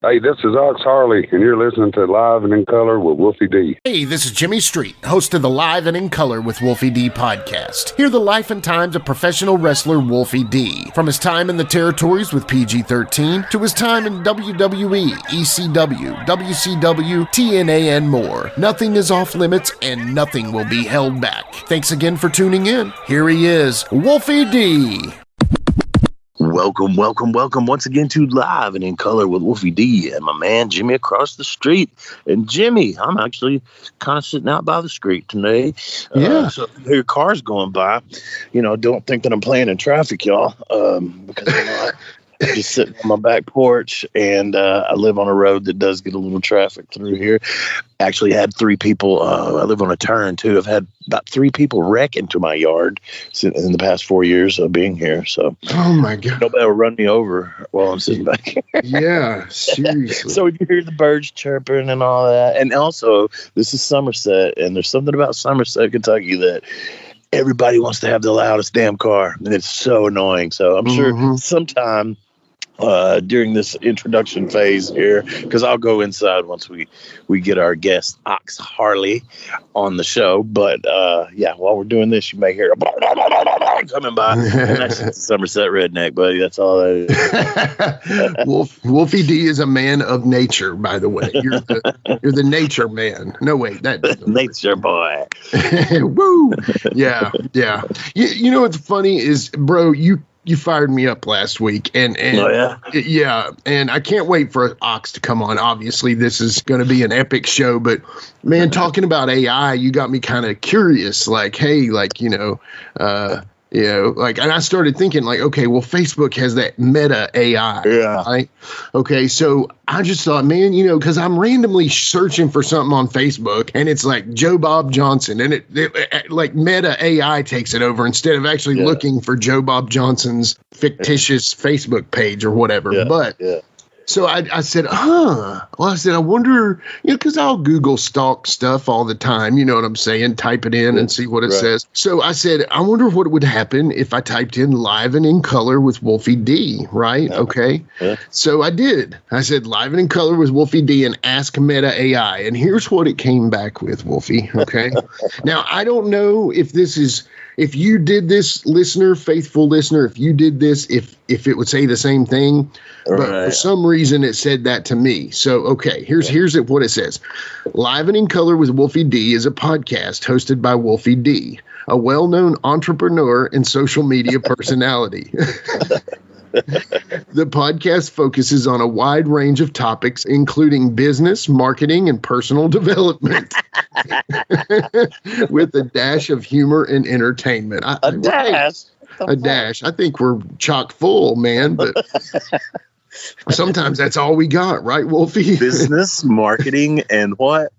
Hey, this is Ox Harley, and you're listening to Live and in Color with Wolfie D. Hey, this is Jimmy Street, host of the Live and in Color with Wolfie D podcast. Hear the life and times of professional wrestler Wolfie D. From his time in the territories with PG-13 to his time in WWE, ECW, WCW, TNA, and more. Nothing is off limits and nothing will be held back. Thanks again for tuning in. Here he is, Wolfie D. Welcome once again to Live and in Color with Wolfie D and my man Jimmy across the street. And Jimmy, I'm actually kind of sitting out by the street today. So if you hear cars going by, don't think that I'm playing in traffic, y'all, because I'm not. I'm just sitting on my back porch, and I live on a road that does get a little traffic through here. Actually had 3 people, I live on a turn too. I've had about 3 people wreck into my yard in the past 4 years of being here. So, oh my God, nobody will run me over while I'm sitting back here. Yeah, seriously. So you hear the birds chirping and all that. And also, this is Somerset, and there's something about Somerset, Kentucky that everybody wants to have the loudest damn car, and it's so annoying. So I'm sure sometime during this introduction phase here, because I'll go inside once we get our guest Ox Harley on the show, but while we're doing this, you may hear a coming by, and that's just the Somerset redneck, buddy. That's all that is. Wolfie D is a man of nature, by the way. You're the nature man. No, wait, that nature boy. Woo! Yeah. You know what's funny is, bro, you fired me up last week, and and I can't wait for Ox to come on. Obviously, this is going to be an epic show, but man, talking about AI, you got me kind of curious. Like, hey, and I started thinking, like, okay, well, Facebook has that Meta AI, right? Okay, so I just thought, man, because I'm randomly searching for something on Facebook, and it's like Joe Bob Johnson, and it like Meta AI takes it over instead of actually looking for Joe Bob Johnson's fictitious Facebook page or whatever. So I said, I wonder, because I'll Google stalk stuff all the time, you know what I'm saying, type it in and see what it says. So I said, I wonder what would happen if I typed in Live and in Color with Wolfie D, right? Okay. So I did. I said, Live and in Color with Wolfie D and ask Meta AI. And here's what it came back with, Wolfie, okay? Now, I don't know if you did this, faithful listener, if you did this, if it would say the same thing, but for some reason it said that to me. So, okay, here's what it says. Live and in Color with Wolfie D is a podcast hosted by Wolfie D, a well-known entrepreneur and social media personality. The podcast focuses on a wide range of topics, including business, marketing, and personal development, with a dash of humor and entertainment. A dash. I think we're chock full, man, but sometimes that's all we got, right, Wolfie? Business, marketing, and what?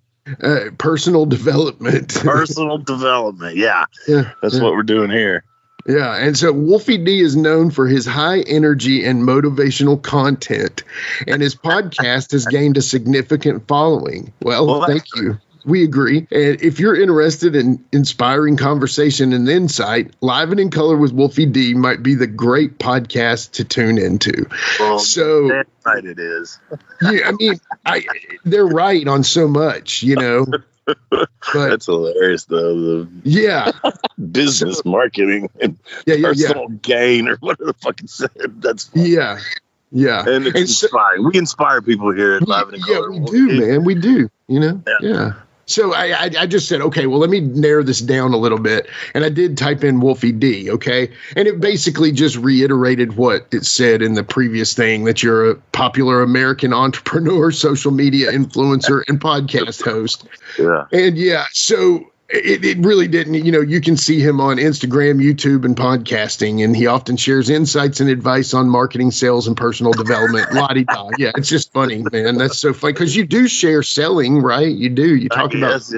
Personal development. Personal development, yeah. That's what we're doing here. Yeah, and so Wolfie D is known for his high energy and motivational content, and his podcast has gained a significant following. Well, thank you. We agree. And if you're interested in inspiring conversation and insight, Live and in Color with Wolfie D might be the great podcast to tune into. Well, so that's right, it is. Yeah, I mean, they're right on so much, But, that's hilarious, though. Business, marketing, and personal gain, or whatever the fuck it said. That's fun. Yeah. And it's inspiring. We inspire people here at Live and in Color. Yeah, we do, man. We do. Yeah. So I just said, okay, well, let me narrow this down a little bit. And I did type in Wolfie D, okay? And it basically just reiterated what it said in the previous thing, that you're a popular American entrepreneur, social media influencer, and podcast host. Yeah. And so it really didn't, you can see him on Instagram, YouTube, and podcasting, and he often shares insights and advice on marketing, sales, and personal development. La-di-da. Yeah, it's just funny, man. That's so funny, because you do share selling, right? You do. You talk about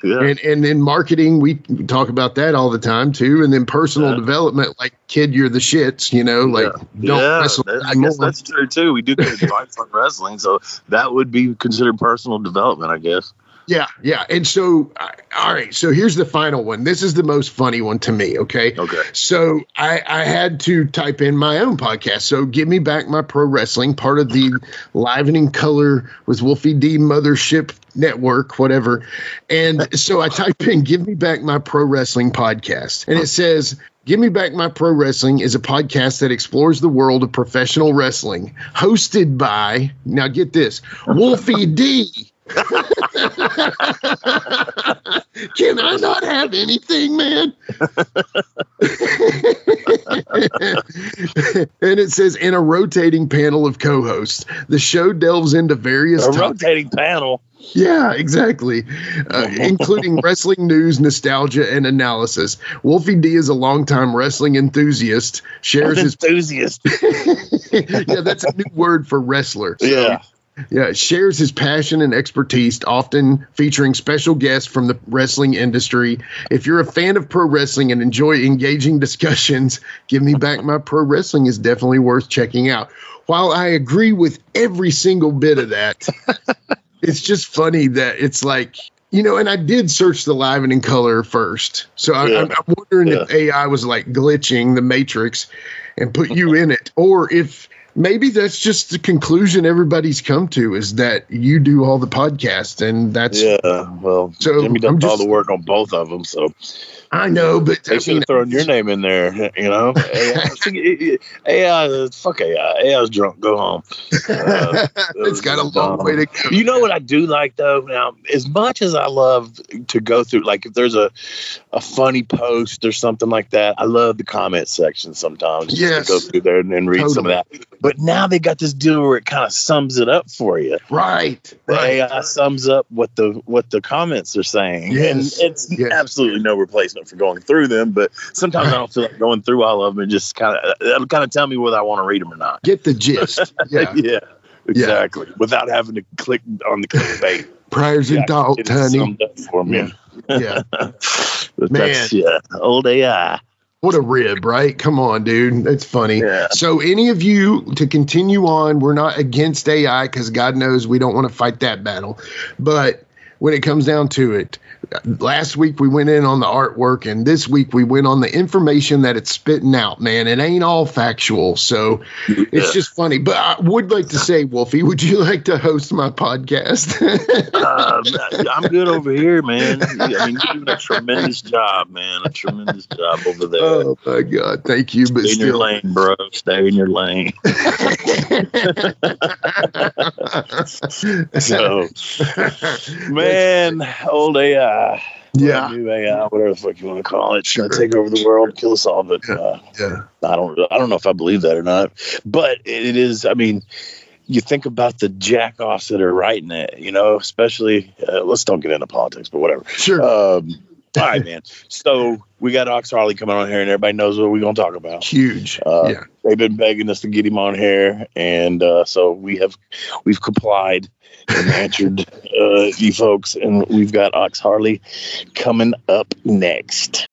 and in marketing, we talk about that all the time too. And then personal development, like, kid, you're the shits, don't wrestle. I guess that's true too. We do get advice on wrestling, so that would be considered personal development, I guess. Yeah. And so, all right. So here's the final one. This is the most funny one to me. Okay. So I had to type in my own podcast. So Give Me Back My Pro Wrestling, part of the Livening Color with Wolfie D Mothership Network, whatever. And so I type in Give Me Back My Pro Wrestling podcast, and it says, Give Me Back My Pro Wrestling is a podcast that explores the world of professional wrestling, hosted by, now get this, Wolfie D. Can I not have anything, man? And it says, in a rotating panel of co-hosts, the show delves into various rotating panel. Yeah, exactly. Including wrestling news, nostalgia, and analysis. Wolfie D is a longtime wrestling enthusiast. Shares his enthusiast. Yeah, that's a new word for wrestler. So, yeah, shares his passion and expertise, often featuring special guests from the wrestling industry. If you're a fan of pro wrestling and enjoy engaging discussions, Give Me Back My Pro Wrestling is definitely worth checking out. While I agree with every single bit of that, it's just funny that it's like, you know, and I did search the Live and in Color first. So I'm wondering if AI was like glitching the Matrix and put you in it, or if maybe that's just the conclusion everybody's come to, is that you do all the podcasts, and that's well. So Jimmy does all the work on both of them, so I know, but they should have thrown your name in there. You know, AI, fuck AI. AI's drunk. Go home. It's got a long way to go. You know what I do like though? Now, as much as I love to go through, like if there's a funny post or something like that, I love the comment section sometimes. Just to go through there and read some of that. But now they got this deal where it kind of sums it up for you. Right. The AI sums up what the comments are saying. Yes. And it's absolutely no replacement for going through them. But sometimes I don't feel like going through all of them, and just that'll kind of tell me whether I want to read them or not. Get the gist. Yeah, exactly. Without having to click on the clickbait. Prayers and thoughts, honey. Summed up for me. Yeah. But Man. Old AI. What a rib, right? Come on, dude. It's funny. Yeah. So any of you, to continue on, we're not against AI, because God knows we don't want to fight that battle. But when it comes down to it, last week we went in on the artwork, and this week we went on the information that it's spitting out, man. It ain't all factual. So it's just funny. But I would like to say, Wolfie, would you like to host my podcast? I'm good over here, man. I mean, you're doing a tremendous job, man. A tremendous job over there. Oh, my God. Thank you. But Stay in your lane, bro. Stay in your lane. So, man, old AI. New AI, whatever the fuck you want to call it, take over the world, kill us all. But I don't know if I believe that or not. But it is. I mean, you think about the jack-offs that are writing it. You know, especially. Let's don't get into politics, but whatever. Sure. All right, man. So we got Ox Harley coming on here, and everybody knows what we're going to talk about. Huge. They've been begging us to get him on here, and so we've complied and answered you folks, and we've got Ox Harley coming up next.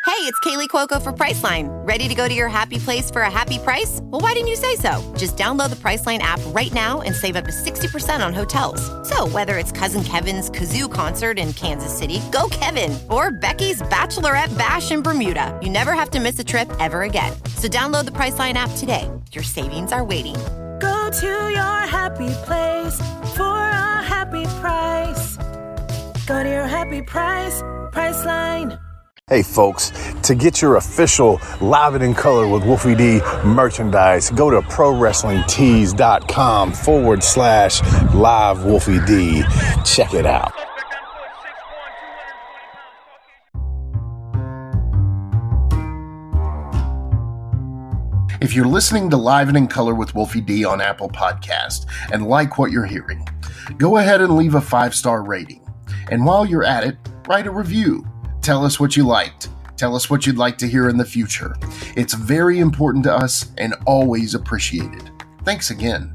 Hey, it's Kaylee Cuoco for Priceline. Ready to go to your happy place for a happy price? Well, why didn't you say so? Just download the Priceline app right now and save up to 60% on hotels. So whether it's Cousin Kevin's Kazoo Concert in Kansas City, go Kevin, or Becky's Bachelorette Bash in Bermuda, you never have to miss a trip ever again. So download the Priceline app today. Your savings are waiting. Go to your happy place for a happy price. Go to your happy price, Priceline. Hey folks, to get your official Live It in Color with Wolfie D merchandise, go to ProWrestlingTees.com/Live Wolfie D. Check it out. If you're listening to Live and in Color with Wolfie D on Apple Podcast and like what you're hearing, go ahead and leave a 5-star rating. And while you're at it, write a review. Tell us what you liked. Tell us what you'd like to hear in the future. It's very important to us and always appreciated. Thanks again.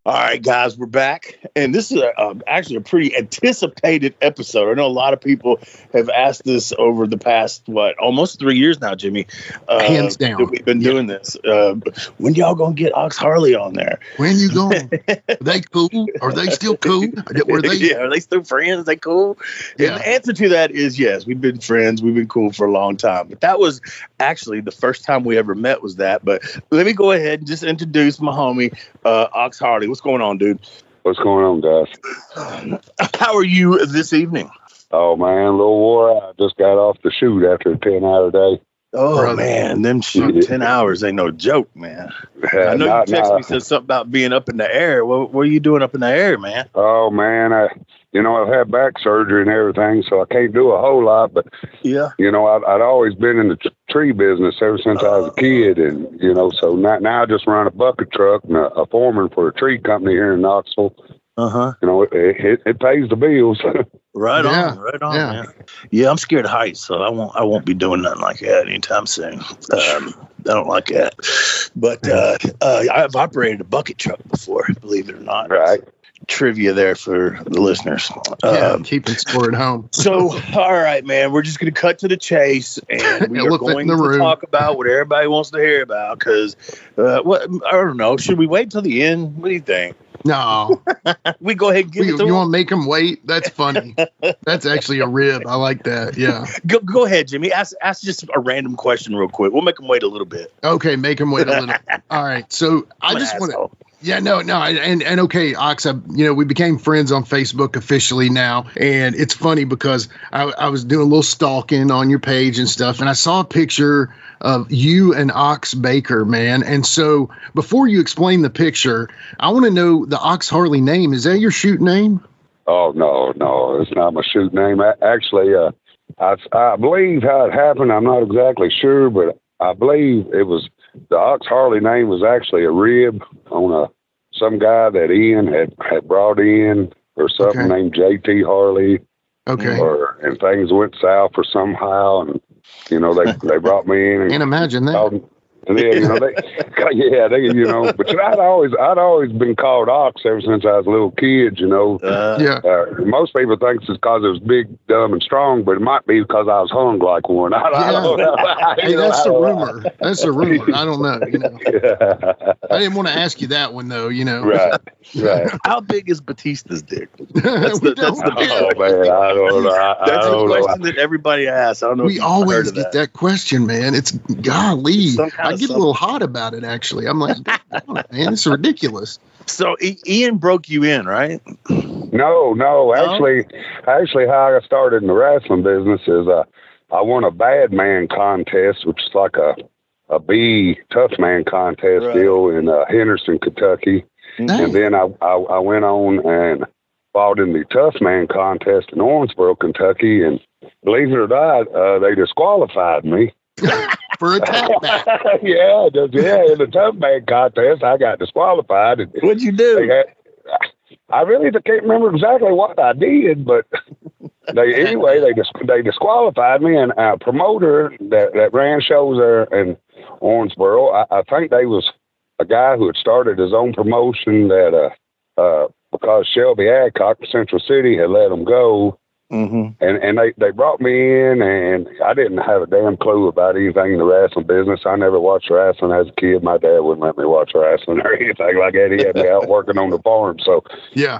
All right, guys, we're back. And this is actually a pretty anticipated episode. I know a lot of people have asked this over the past, almost 3 years now, Jimmy. Hands down. That we've been doing this. When y'all going to get Ox Harley on there? When you going? Are they cool? Are they still cool? Are they still friends? Are they cool? Yeah. And the answer to that is yes. We've been friends. We've been cool for a long time. But that was actually the first time we ever met was that. But let me go ahead and just introduce my homie, Ox Harley. What's going on, dude? What's going on, guys? How are you this evening? Oh, man, a little wore out. Just got off the shoot after a 10-hour day. Oh, brother. Man, them shooting 10 hours ain't no joke, man. I know you texted me, said something about being up in the air. What are you doing up in the air, man? Oh, man, I've had back surgery and everything, so I can't do a whole lot. But, I'd always been in the tree business ever since I was a kid. And, so now I just run a bucket truck and a foreman for a tree company here in Knoxville. Uh-huh. It pays the bills. Right on, man. Yeah, I'm scared of heights, so I won't be doing nothing like that anytime soon. I don't like that. But I've operated a bucket truck before, believe it or not. Right. Trivia there for the listeners. Keeping score at home. So, all right, man, we're just going to cut to the chase, and we are going to talk about what everybody wants to hear about. Because, I don't know, should we wait till the end? What do you think? No. We go ahead and give it to you want to make them wait? That's funny. That's actually a rib. I like that. Yeah. Go ahead, Jimmy. Ask just a random question real quick. We'll make them wait a little bit. Okay, make them wait a little. All right. So I just want to. Yeah, no, and okay, Ox, we became friends on Facebook officially now, and it's funny because I was doing a little stalking on your page and stuff, and I saw a picture of you and Ox Baker, man, and so before you explain the picture, I want to know the Ox Harley name. Is that your shoot name? Oh, no, it's not my shoot name. Actually, I believe how it happened. I'm not exactly sure, but I believe it was the Ox Harley name was actually a rib on some guy that Ian had brought in or something named JT Harley. Okay. And things went south or somehow, and they brought me in. Can't imagine that. And then, but I'd always been called Ox ever since I was a little kid, most people think it's because it was big, dumb, and strong, but it might be because I was hung like one. I don't know. Hey, that's the rumor. That's a rumor. I don't know. I didn't want to ask you that one, though, Right. How big is Batista's dick? That's the man, I don't know. That's the question that everybody asks. I don't know. We always get that question, man. It's golly. I get a little hot about it, actually. I'm like, man, it's ridiculous. So Ian broke you in, right? No. Actually, how I started in the wrestling business is I won a bad man contest, which is like a B tough man contest deal in Henderson, Kentucky. Nice. And then I went on and fought in the tough man contest in Owensboro, Kentucky. And believe it or not, they disqualified me. For a tap back. Yeah, in the tough man contest, I got disqualified. And what'd you do? I really can't remember exactly what I did, but they disqualified me, and a promoter that ran shows there in Owensboro, I think they was a guy who had started his own promotion that because Shelby Adcock from Central City had let him go. Mm-hmm. And they brought me in, and I didn't have a damn clue about anything in the wrestling business. I never watched wrestling as a kid. My dad wouldn't let me watch wrestling or anything like that. He had me out working on the farm. So, I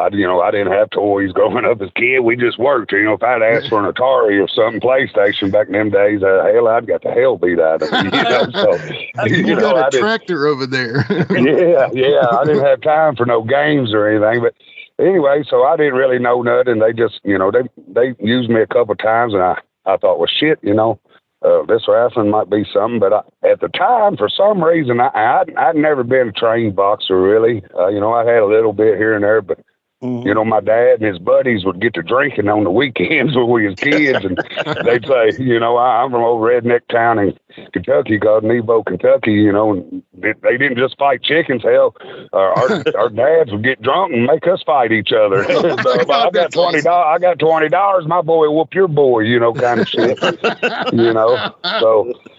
didn't have toys growing up as a kid. We just worked. If I'd asked for an Atari or something, PlayStation back in them days, I'd got the hell beat out of me. So, you got a tractor over there. yeah. I didn't have time for no games or anything, but. Anyway, so I didn't really know nothing. They just, they used me a couple of times, and I thought, well, shit, this wrestling might be something. But at the time, for some reason, I'd never been a trained boxer, really. I had a little bit here and there, but, my dad and his buddies would get to drinking on the weekends when we was kids, and they'd say, I'm from old redneck town in Kentucky called Nebo, Kentucky, and they didn't just fight chickens. Hell, our dads would get drunk and make us fight each other. So, I got $20. I got $20. My boy will whoop your boy, kind of shit. So,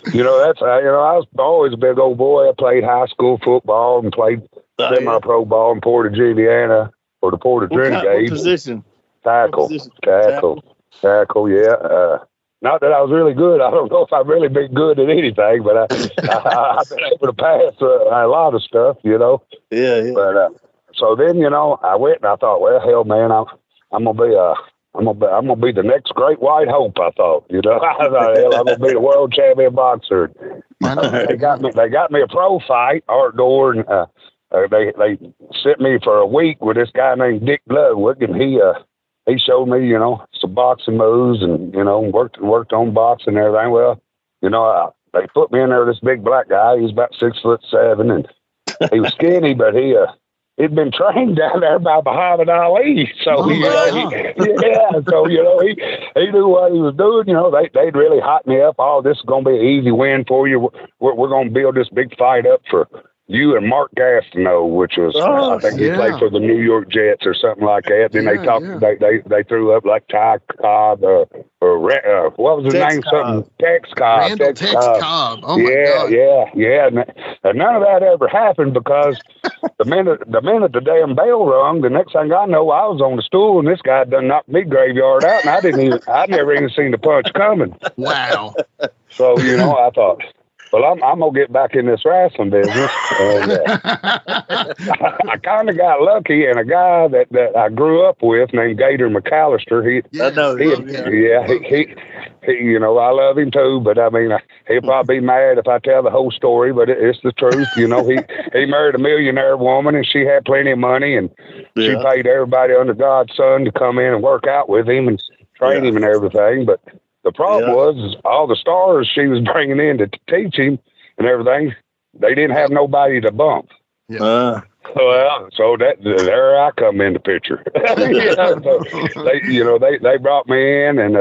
that's I was always a big old boy. I played high school football and played semi-pro ball in Portage, Indiana, for the Portage Renegades. What position? Tackle. Yeah. Not that I was really good. I don't know if I've really been good at anything, but I've been able to pass a lot of stuff, you know. Yeah. But so then, you know, I went and I thought, well, hell, man, I'm gonna be the next great white hope. I thought, you know, I thought, hell, I'm gonna be the world champion boxer. They got me a pro fight, Art Door, and they sent me for a week with this guy named Dick Bloodwood, and he showed me, you know, some boxing moves, and you know, worked on boxing and everything. Well, you know, they put me in there with this big black guy. He was about 6'7", and he was skinny, but he'd been trained down there by Muhammad Ali. So, so, you know, he knew what he was doing. You know, they'd really hot me up. Oh, this is going to be an easy win for you. We're going to build this big fight up for you and Mark Gastineau, which was, I think he played for the New York Jets or something like that. Then they talked, they threw up like Ty Cobb, or what was his name? Something Tex Cobb. Tex Cobb. Oh my God. Yeah. And none of that ever happened because the minute the damn bell rung, the next thing I know, I was on the stool and this guy done knocked me graveyard out, and I never even seen the punch coming. Wow. So, you know, I thought, well, I'm going to get back in this wrestling business. And, I kind of got lucky, and a guy that I grew up with named Gator McAllister, he, you know, I love him too, but I mean, he'll probably be mad if I tell the whole story, but it's the truth. You know, he married a millionaire woman, and she had plenty of money, and she paid everybody under God's son to come in and work out with him and train him and everything. But the problem was all the stars she was bringing in to teach him and everything, they didn't have nobody to bump. Yeah. So there I come in the picture. They brought me in and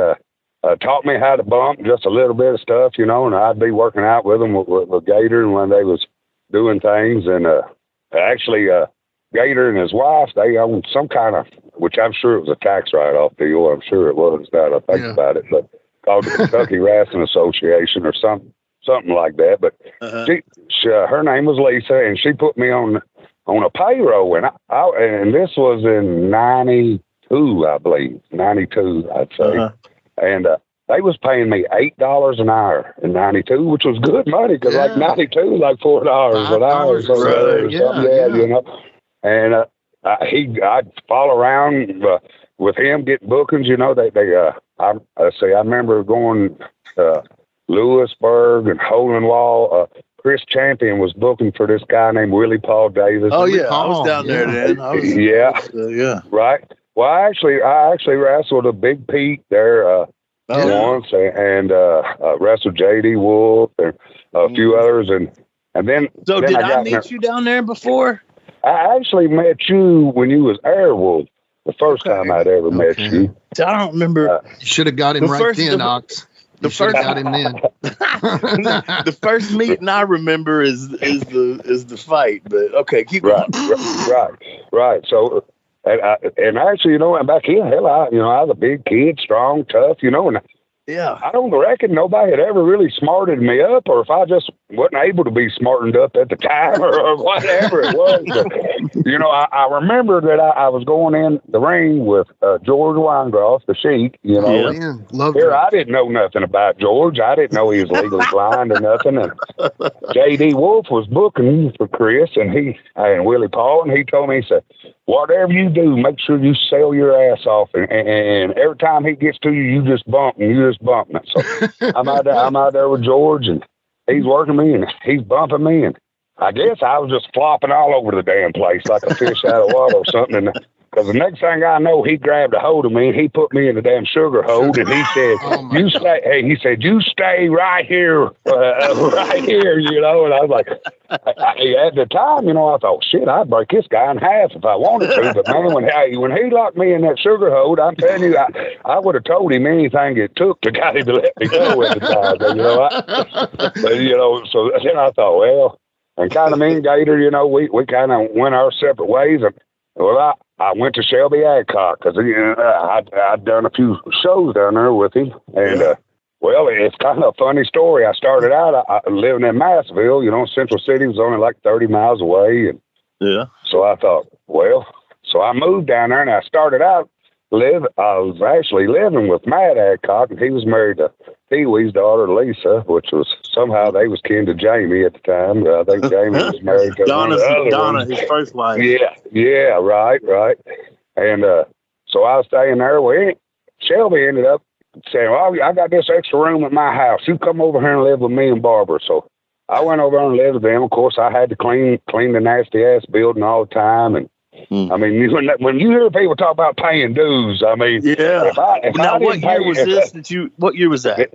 taught me how to bump just a little bit of stuff, you know, and I'd be working out with them with Gator and when they was doing things. And actually, Gator and his wife, they owned some kind of, which I'm sure it was a tax write-off deal. I'm sure it was, now that I think about it, but called the Kentucky Wrestling Association or something like that. But her name was Lisa, and she put me on a payroll, and this was in 92, I believe, 92, I'd say. And they was paying me $8 an hour in 92, which was good money because like 92, like $4 an hour. You know. And I'd follow around with him getting bookings. You know, I remember going Lewisburg and Holenwall. Chris Champion was booking for this guy named Willie Paul Davis. Oh yeah, I was down there then. Right. Well, I actually wrestled a Big Pete there once, and wrestled JD Wolf and a few others, and then. So did I meet you down there before? I actually met you when you was Airwolf, the first time I'd ever met you. I don't remember. You should have got him then, Ox. The first got him then. The first meeting I remember is the fight, but okay, keep going. Right. So, and actually, you know, back in hell, I was a big kid, strong, tough, you know, and I don't reckon nobody had ever really smarted me up, or if I just wasn't able to be smartened up at the time, or whatever it was. But, you know, I remember that I was going in the ring with George Weingroff, the Sheik. You know, I didn't know nothing about George. I didn't know he was legally blind or nothing. And JD Wolf was booking for Chris and Willie Paul, and he told me, he said, whatever you do, make sure you sell your ass off, and every time he gets to you, you just bump and you just bump. So I'm out there with George, and he's working me, and he's bumping me, and I guess I was just flopping all over the damn place like a fish out of water or something. And because the next thing I know, he grabbed a hold of me and he put me in the damn sugar hold, and he said, "You stay." Hey, he said, "You stay right here, right here." You know, and I was like, at the time, you know, I thought, shit, I'd break this guy in half if I wanted to. But man, when he locked me in that sugar hold, I'm telling you, I would have told him anything it took to get him to let me go at the time. But, you know, so then I thought, well, and kind of me and Gator, you know, we kind of went our separate ways. And well, I went to Shelby Adcock because I'd done a few shows down there with him, and well, it's kind of a funny story. I started out living in Massville. You know, Central City was only like 30 miles away, and Yeah. So I thought, well, so I moved down there, and I started out I was actually living with Matt Adcock, and he was married to Pee-wee's daughter, Lisa, which was somehow they was kin to Jamie at the time. I think Jamie was married to Donna, his first wife. Yeah, right. And so I was staying there. Well, Shelby ended up saying, well, I got this extra room at my house. You come over here and live with me and Barbara. So I went over and lived with them. Of course, I had to clean the nasty-ass building all the time. And I mean, when you hear people talk about paying dues, I mean, yeah. What year was that?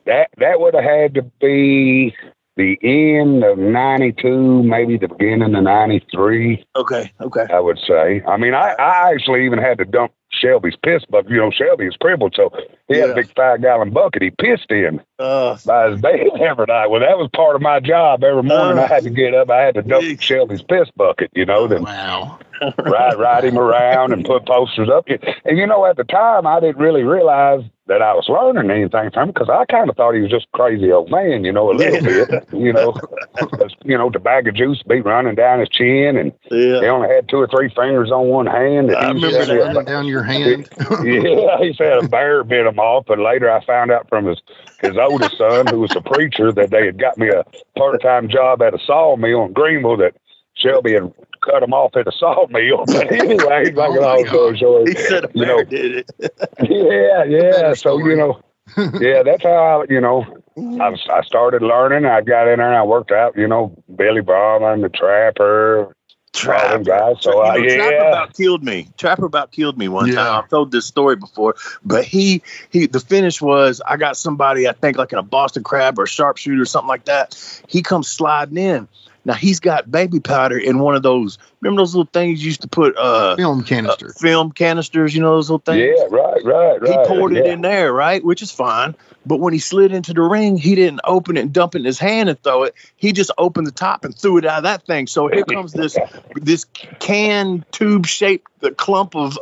That would have had to be the end of 92, maybe the beginning of 93. Okay. I would say. I mean, I actually even had to dump Shelby's piss bucket. You know, Shelby is crippled, so he had a big 5-gallon bucket he pissed in by his bed every night. Well, that was part of my job. Every morning I had to get up, I had to dump Shelby's piss bucket, you know. Then ride him around and put posters up. And, you know, at the time, I didn't really realize that I was learning anything from him, because I kind of thought he was just a crazy old man, you know, a little bit, you know. The bag of juice be running down his chin, and he only had 2 or 3 fingers on one hand. I remember that running down your hand. He said a bear bit him off, but later I found out from his oldest son, who was a preacher, that they had got me a part-time job at a sawmill in Greenville, that Shelby had cut him off at a sawmill. But anyway, like a long story short, he said a bear did it. Yeah. So, you know, that's how I started learning. I got in there and I worked out, you know, Billy Brahman, the Trapper, all them guys. So Trapper about killed me. Trapper about killed me one time. I've told this story before, but he the finish was, I got somebody, I think like in a Boston Crab or a sharpshooter or something like that. He comes sliding in. Now he's got baby powder in one of those. Remember those little things you used to put film canisters. Film canisters, you know, those little things. Yeah, right. He poured it in there, right, which is fine. But when he slid into the ring, he didn't open it and dump it in his hand and throw it. He just opened the top and threw it out of that thing. So here comes this can tube shaped clump of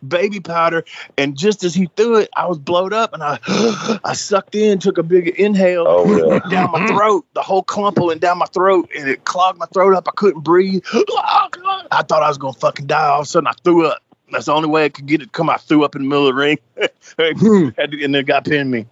baby powder, and just as he threw it, I was blowed up, and I sucked in, took a big inhale, went down my throat. The whole clump went down my throat, and it clogged my throat up. I couldn't breathe. I thought I was gonna fucking die. All of a sudden, I threw up. That's the only way I could get it to come. I threw up in the middle of the ring, and then got pinned me.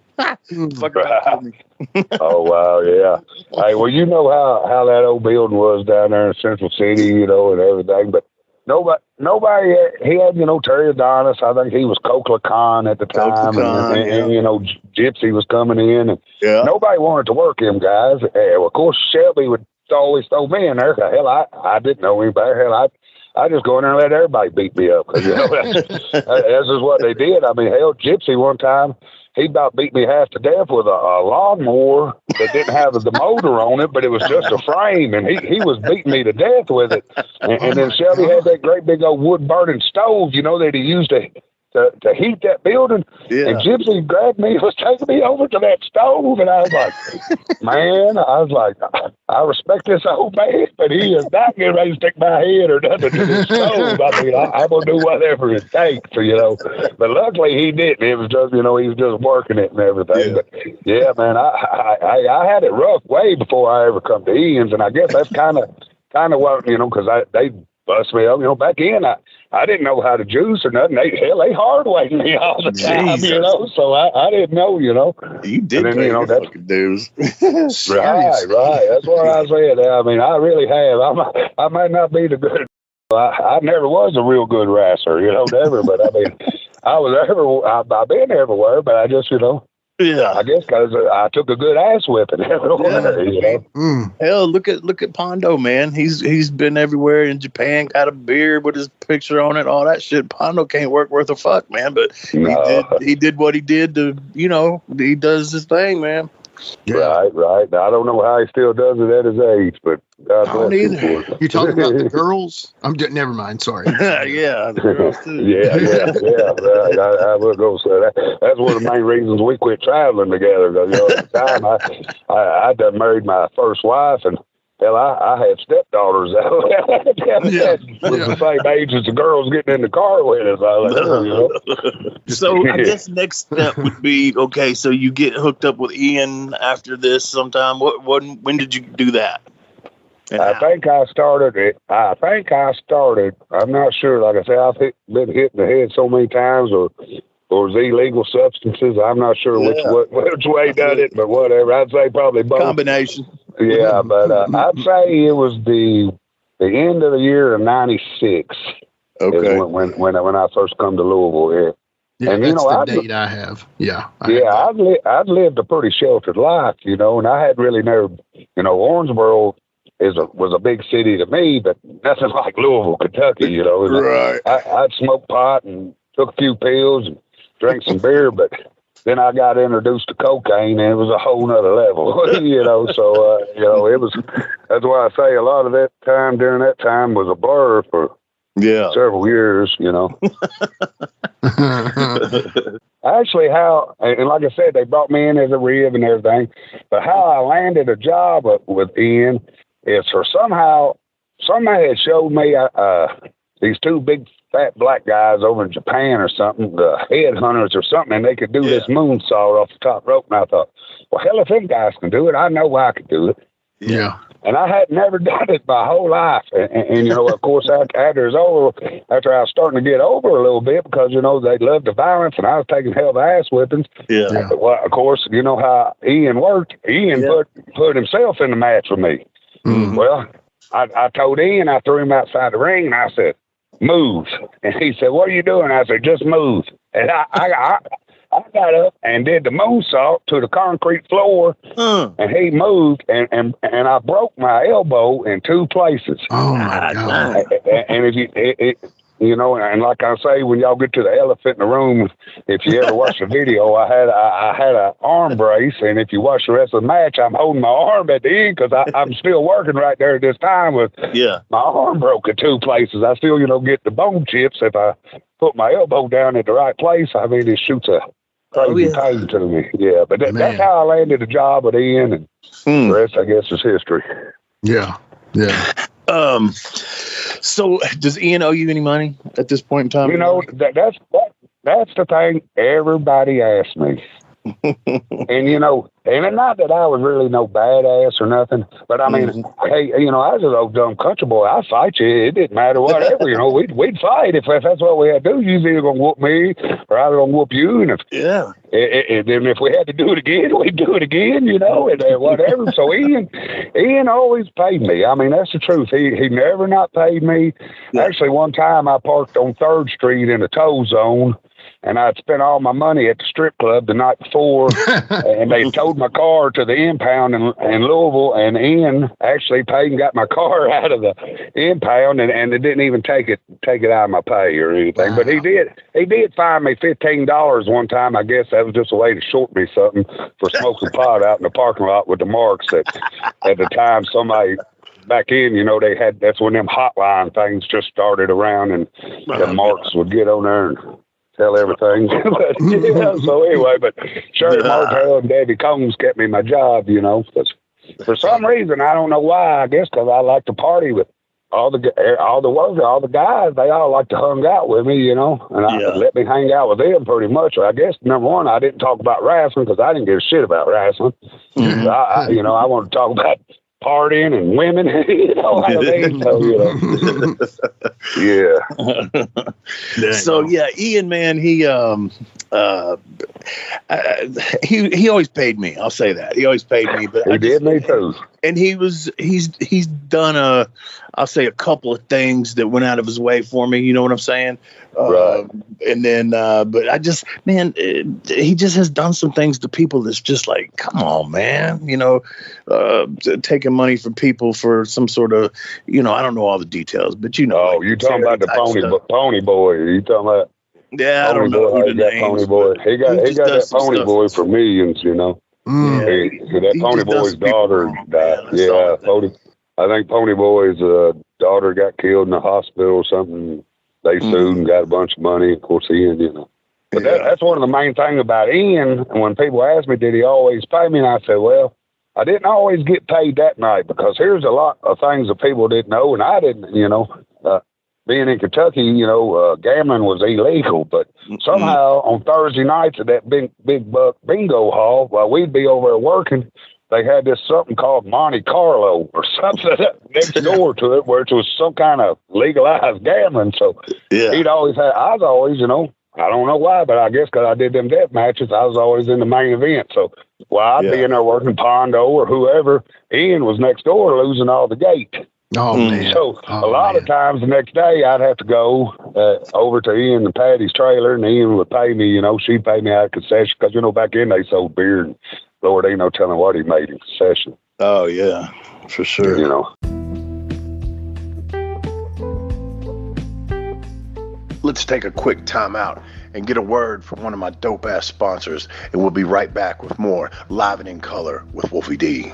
Oh wow, yeah. Hey, well, you know how that old building was down there in Central City, you know, and everything. But nobody. He had, you know, Terry Adonis. I think he was Coquelicot Khan at the time, and you know, Gypsy was coming in, and nobody wanted to work him guys. Well, of course, Shelby would always throw me in there. Hell, I didn't know any better. Hell, I just go in there and let everybody beat me up, because, you know, that's just what they did. I mean, hell, Gypsy one time, he about beat me half to death with a lawnmower that didn't have the motor on it, but it was just a frame, and he was beating me to death with it. And then Shelby had that great big old wood burning stove, you know, that he used to heat that building. And Gypsy grabbed me, was taking me over to that stove, and I was like, man, I respect this old man, but he is not getting ready to stick my head or nothing to the stove. I mean, I'm going to do whatever it takes, you know. But luckily he didn't. It was just, you know, he was just working it and everything. But yeah, man, I had it rough way before I ever come to Ian's, and I guess that's kind of what, you know, because they bust me up, you know. Back in, I didn't know how to juice or nothing. They hard weighing me all the time, you know. So I didn't know, you know. You did, then, you know, that's fucking dudes. right. That's what I said. I mean, I really have. I might not be the good. I never was a real good wrestler, you know, never. But I mean, I've been everywhere, but I just, you know. Yeah, I guess because I took a good ass whipping everywhere. You know? Hell, look at Pondo, man. He's been everywhere in Japan. Got a beard with his picture on it, all that shit. Pondo can't work worth a fuck, man. But he did what he did to, you know. He does his thing, man. Yeah. Right. Now, I don't know how he still does it at his age, but God bless him. You talking about the girls? Never mind. Sorry. Yeah, the girls too. Yeah. Right. I will go say that. That's one of the main reasons we quit traveling together. You know, at the time, I done married my first wife, and hell, I had stepdaughters that was the same age as the girls getting in the car with us. You know? So I guess next step would be, okay, so you get hooked up with Ian after this sometime. When did you do that? I think I started it. I'm not sure. Like I say, I've been hit in the head so many times, or illegal substances. I'm not sure which way done it, but whatever. I'd say probably both. Combination. Yeah, but I'd say it was the end of the year of '96. Okay. When I first come to Louisville. Yeah, and that's the date I have. Yeah. I've lived a pretty sheltered life, and I had really never, Owensboro was a big city to me, but nothing like Louisville, Kentucky. Right. I'd smoked pot and took a few pills and drank some beer, but then I got introduced to cocaine, and it was a whole nother level. So it was. That's why I say a lot of that time during that time was a blur for several years. Actually, and like I said, they brought me in as a rib and everything, but how I landed a job with Ian is somebody had showed me these two big fat black guys over in Japan or something, the headhunters or something, and they could do this moonsault off the top rope. And I thought, well, hell, if them guys can do it, I know I could do it. Yeah. And I had never done it my whole life. And of course, after I was starting to get over a little bit because, they loved the violence and I was taking hell of ass whippings. Yeah. Well, of course, you know how Ian worked. Ian put himself in the match with me. Mm-hmm. Well, I told Ian, I threw him outside the ring and I said, move. And he said, what are you doing? I said, just move. And I got up and did the moonsault to the concrete floor, and he moved, and I broke my elbow in two places. Oh my God! And if and like I say, when y'all get to the elephant in the room, if you ever watch the video, I had an arm brace, and if you watch the rest of the match, I'm holding my arm at the end because I'm still working right there at this time with my arm broke in two places. I still, get the bone chips if I put my elbow down at the right place. I mean, it shoots a crazy pain to me. Yeah, but that's how I landed a job at Ian, and the rest, I guess, is history. Yeah, yeah. So does Ian owe you any money at this point in time? That's the thing everybody asks me. And not that I was really no badass or nothing, but I mean, hey, I was an old dumb country boy. I'd fight you. It didn't matter whatever. We'd fight if that's what we had to do. You was either gonna whoop me or I was gonna whoop you. And if we had to do it again, we'd do it again. And whatever. So Ian always paid me. I mean, that's the truth. He never not paid me. Actually, one time I parked on 3rd Street in a tow zone. And I'd spent all my money at the strip club the night before, and they towed my car to the impound in Louisville, and Ian actually paid and got my car out of the impound, and it didn't even take it out of my pay or anything. Wow. But he did fine me $15 one time. I guess that was just a way to short me something for smoking pot out in the parking lot with the marks that at the time somebody back in, that's when them hotline things just started around, and the marks would get on there and tell everything. So anyway, but Sherry Martell and Debbie Combs kept me my job, because for some reason, I don't know why, I guess because I like to party with all the workers, all the guys, they all like to hang out with me, and let me hang out with them pretty much. I guess, number one, I didn't talk about wrestling because I didn't give a shit about wrestling. Mm-hmm. I want to talk about partying and women, what I mean? So, So Ian, man, he always paid me. I'll say that he always paid me, but he did me too. And he's done I'll say a couple of things that went out of his way for me. You know what I'm saying? Right. And then, but I just, man, he just has done some things to people that's just like, come on, man, taking money from people for some sort of, I don't know all the details, but Oh, you talking about the pony boy? You talking about? Yeah, I don't know who the name. Pony boy. He got that pony boy for millions, Yeah. That pony boy's daughter died. I think Pony Boy's daughter got killed in the hospital or something. They sued and got a bunch of money. Of course, Ian, But that's one of the main things about Ian. And when people ask me, did he always pay me? And I said, well, I didn't always get paid that night because here's a lot of things that people didn't know, and I didn't, being in Kentucky, gambling was illegal, but somehow on Thursday nights at that big buck bingo hall, while we'd be over there working, they had this something called Monte Carlo or something next door to it, where it was some kind of legalized gambling. So I was always, you know, I don't know why, but I guess because I did them death matches, I was always in the main event. So while I'd be in there working Pondo or whoever, Ian was next door losing all the gate. Oh, man. So a lot of times the next day I'd have to go over to Ian and Patty's trailer, and Ian would pay me, you know, she'd pay me out of concession because, you know, back then they sold beer, and Lord, ain't no telling what he made in concession. Oh, yeah, for sure. You know. Let's take a quick time out and get a word from one of my dope-ass sponsors, and we'll be right back with more Live and in Color with Wolfie D.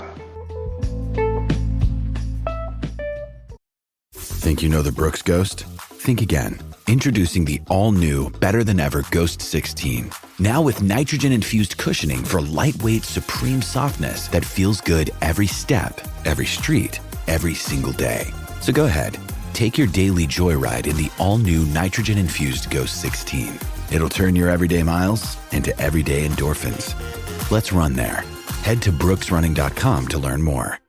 Think you know the Brooks Ghost? Think again. Introducing the all-new, better-than-ever Ghost 16. Now with nitrogen-infused cushioning for lightweight, supreme softness that feels good every step, every street, every single day. So go ahead, take your daily joyride in the all-new nitrogen-infused Ghost 16. It'll turn your everyday miles into everyday endorphins. Let's run there. Head to brooksrunning.com to learn more.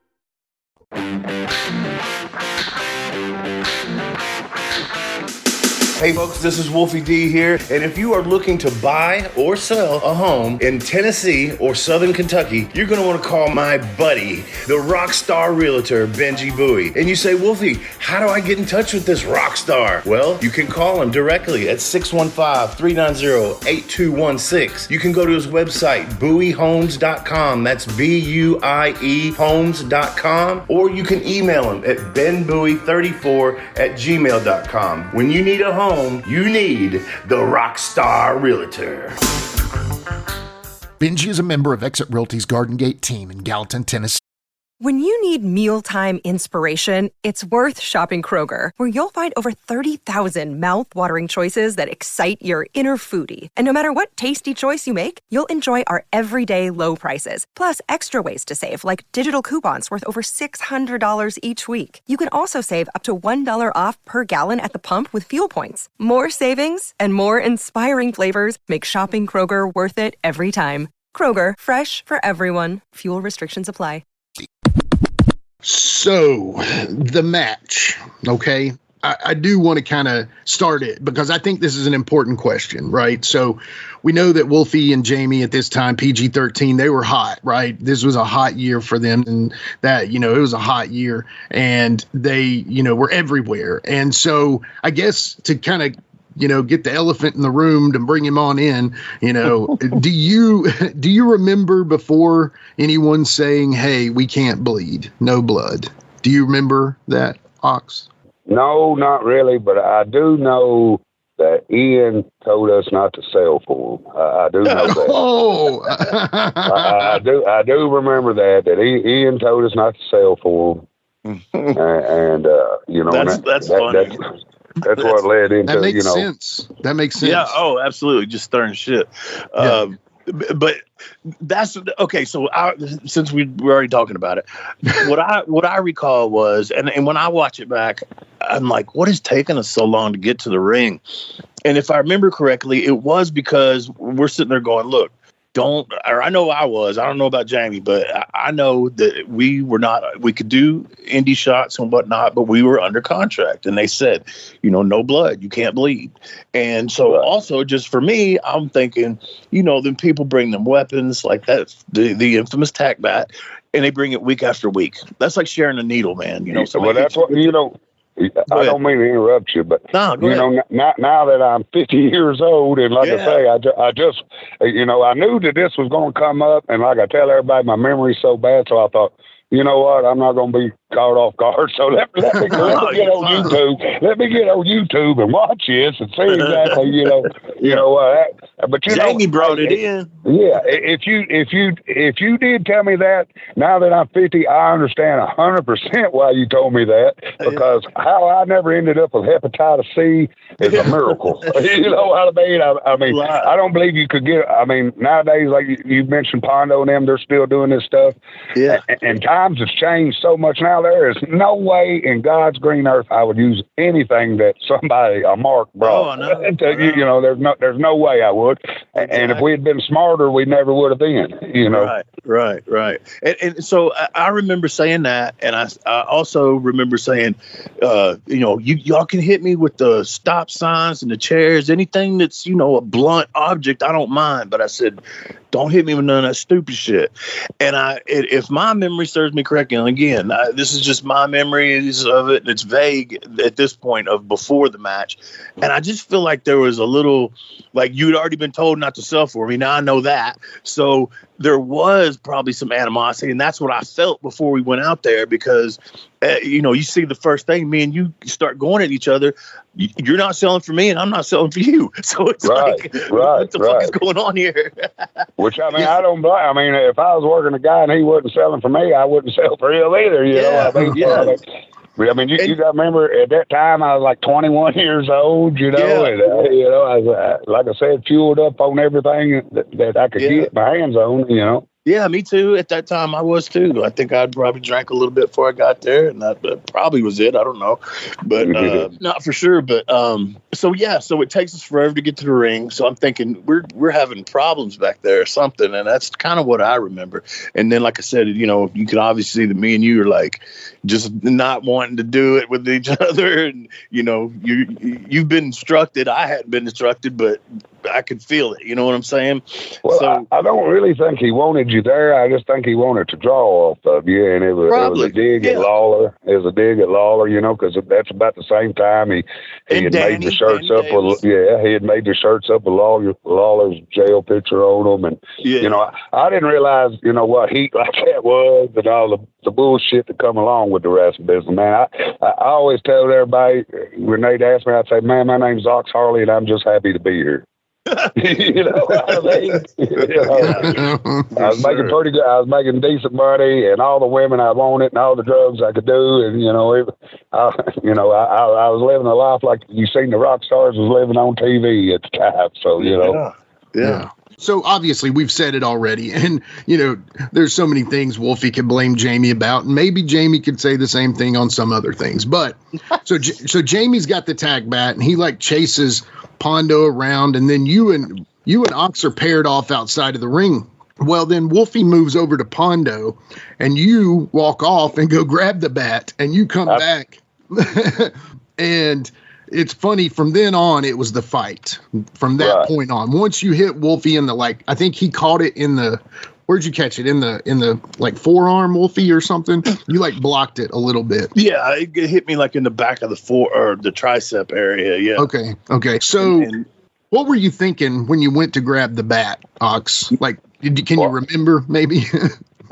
Hey folks, this is Wolfie D here, and if you are looking to buy or sell a home in Tennessee or Southern Kentucky, you're going to want to call my buddy, the rock star realtor, Benji Bowie. And you say, Wolfie, how do I get in touch with this rock star? Well, you can call him directly at 615-390-8216. You can go to his website, bowiehomes.com. That's B-U-I-E homes.com. Or you can email him at benbowie34@gmail.com. When you need a home, you need the Rockstar Realtor. Benji is a member of Exit Realty's Garden Gate team in Gallatin, Tennessee. When you need mealtime inspiration, it's worth shopping Kroger, where you'll find over 30,000 mouth-watering choices that excite your inner foodie. And no matter what tasty choice you make, you'll enjoy our everyday low prices, plus extra ways to save, like digital coupons worth over $600 each week. You can also save up to $1 off per gallon at the pump with fuel points. More savings and more inspiring flavors make shopping Kroger worth it every time. Kroger, fresh for everyone. Fuel restrictions apply. So, the match, okay? I do want to kind of start it because I think this is an important question, right? So, we know that Wolfie and Jamie at this time, PG-13, they were hot, right? This was a hot year for them, and that, you know, it was a hot year, and they, you know, were everywhere. And so, I guess to kind of, you know, get the elephant in the room to bring him on in, you know, do you remember before anyone saying, hey, we can't bleed, no blood? Do you remember that, Ox? No, not really, but I do know that Ian told us not to sell for him. I do know that. Oh, I do remember that Ian told us not to sell for him. And you know, that's funny. That's what led into, that makes you know. sense. That makes sense. Yeah. Oh, absolutely. Just stirring shit. But that's okay. So since we're already talking about it, what I recall was, and when I watch it back, I'm like, what is taking us so long to get to the ring? And if I remember correctly, it was because we're sitting there going, look, I know I don't know about Jamie, but I know that we could do indie shots and whatnot, but we were under contract, and they said, you know, no blood, you can't bleed. And so also just for me, I'm thinking, you know, then people bring them weapons like that, the infamous tack bat, and they bring it week after week. That's like sharing a needle, man. You know, so well, that's what, you know, I don't mean to interrupt you, but you know, now that I'm 50 years old, and like I say, I just, you know, I knew that this was going to come up, and like I tell everybody, my memory's so bad, so I thought, you know what, I'm not going to be caught off guard, so let me get on YouTube. Let me get on YouTube and watch this and see exactly, you know, but you Jamie know, brought it in. Yeah, if you did tell me that, now that I'm 50, I understand 100% why you told me that, because how I never ended up with hepatitis C is a miracle. You know what I mean? I mean, I don't believe you could get. I mean, nowadays, like you mentioned, Pondo and them, they're still doing this stuff. Yeah, and times have changed so much now. there is no way in God's green earth I would use anything that a Mark brought. Oh, I know. You know, there's no way I would. Exactly. And if we had been smarter, we never would have been. You know. Right. And so I remember saying that, and I also remember saying, you know, y'all can hit me with the stop signs and the chairs, anything that's, you know, a blunt object, I don't mind. But I said, don't hit me with none of that stupid shit. And if my memory serves me correctly, and again, this is just my memories of it. It's vague at this point of before the match. And I just feel like there was a little, like you'd already been told not to sell for me. Now I know that. So there was probably some animosity. And that's what I felt before we went out there because, you know, you see the first thing, me and you start going at each other. You're not selling for me and I'm not selling for you. So it's what the fuck is going on here? Which, I mean, I don't blame. I mean, if I was working a guy and he wasn't selling for me, I wouldn't sell for him either. You know, I mean, you got to remember at that time I was like 21 years old, you know, and, you know, I was, like I said, fueled up on everything that I could get my hands on, you know. Yeah, me too. At that time, I was too. I think I'd probably drank a little bit before I got there, and that probably was it. I don't know, but not for sure. But so it takes us forever to get to the ring. So I'm thinking we're having problems back there or something, and that's kind of what I remember. And then, like I said, you know, you can obviously see that me and you are like just not wanting to do it with each other, and you know, you've been instructed. I hadn't been instructed, but I could feel it. You know what I'm saying? Well, so, I don't really think he wanted you there. I just think he wanted to draw off of you, and it was a dig at Lawler. It was a dig at Lawler, you know, because that's about the same time he had made the shirts up with he had made the shirts up with Lawler's jail picture on them, and you know, I didn't realize, you know, what heat like that was, and all the bullshit that come along with the wrestling business, man. I always tell everybody when they'd ask me, I'd say, man, my name's Ox Harley, and I'm just happy to be here. You know what I mean? You know, I was making pretty good. I was making decent money, and all the women I wanted, and all the drugs I could do, and you know, I was living a life like you seen the rock stars was living on TV at the time. So you know, yeah. So obviously we've said it already, and you know, there's so many things Wolfie could blame Jamie about, and maybe Jamie could say the same thing on some other things. But so Jamie's got the tag bat, and he like chases Pondo around, and then you and Ox are paired off outside of the ring. Well, then Wolfie moves over to Pondo, and you walk off and go grab the bat, and you come back, and it's funny. From then on, it was the fight. From that point on, once you hit Wolfie in the, like, I think he caught it in the, where'd you catch it? In the like forearm, Wolfie, or something? You like blocked it a little bit. Yeah, it hit me like in the back of the the tricep area. Yeah. Okay. So what were you thinking when you went to grab the bat, Ox? Like, can you remember maybe?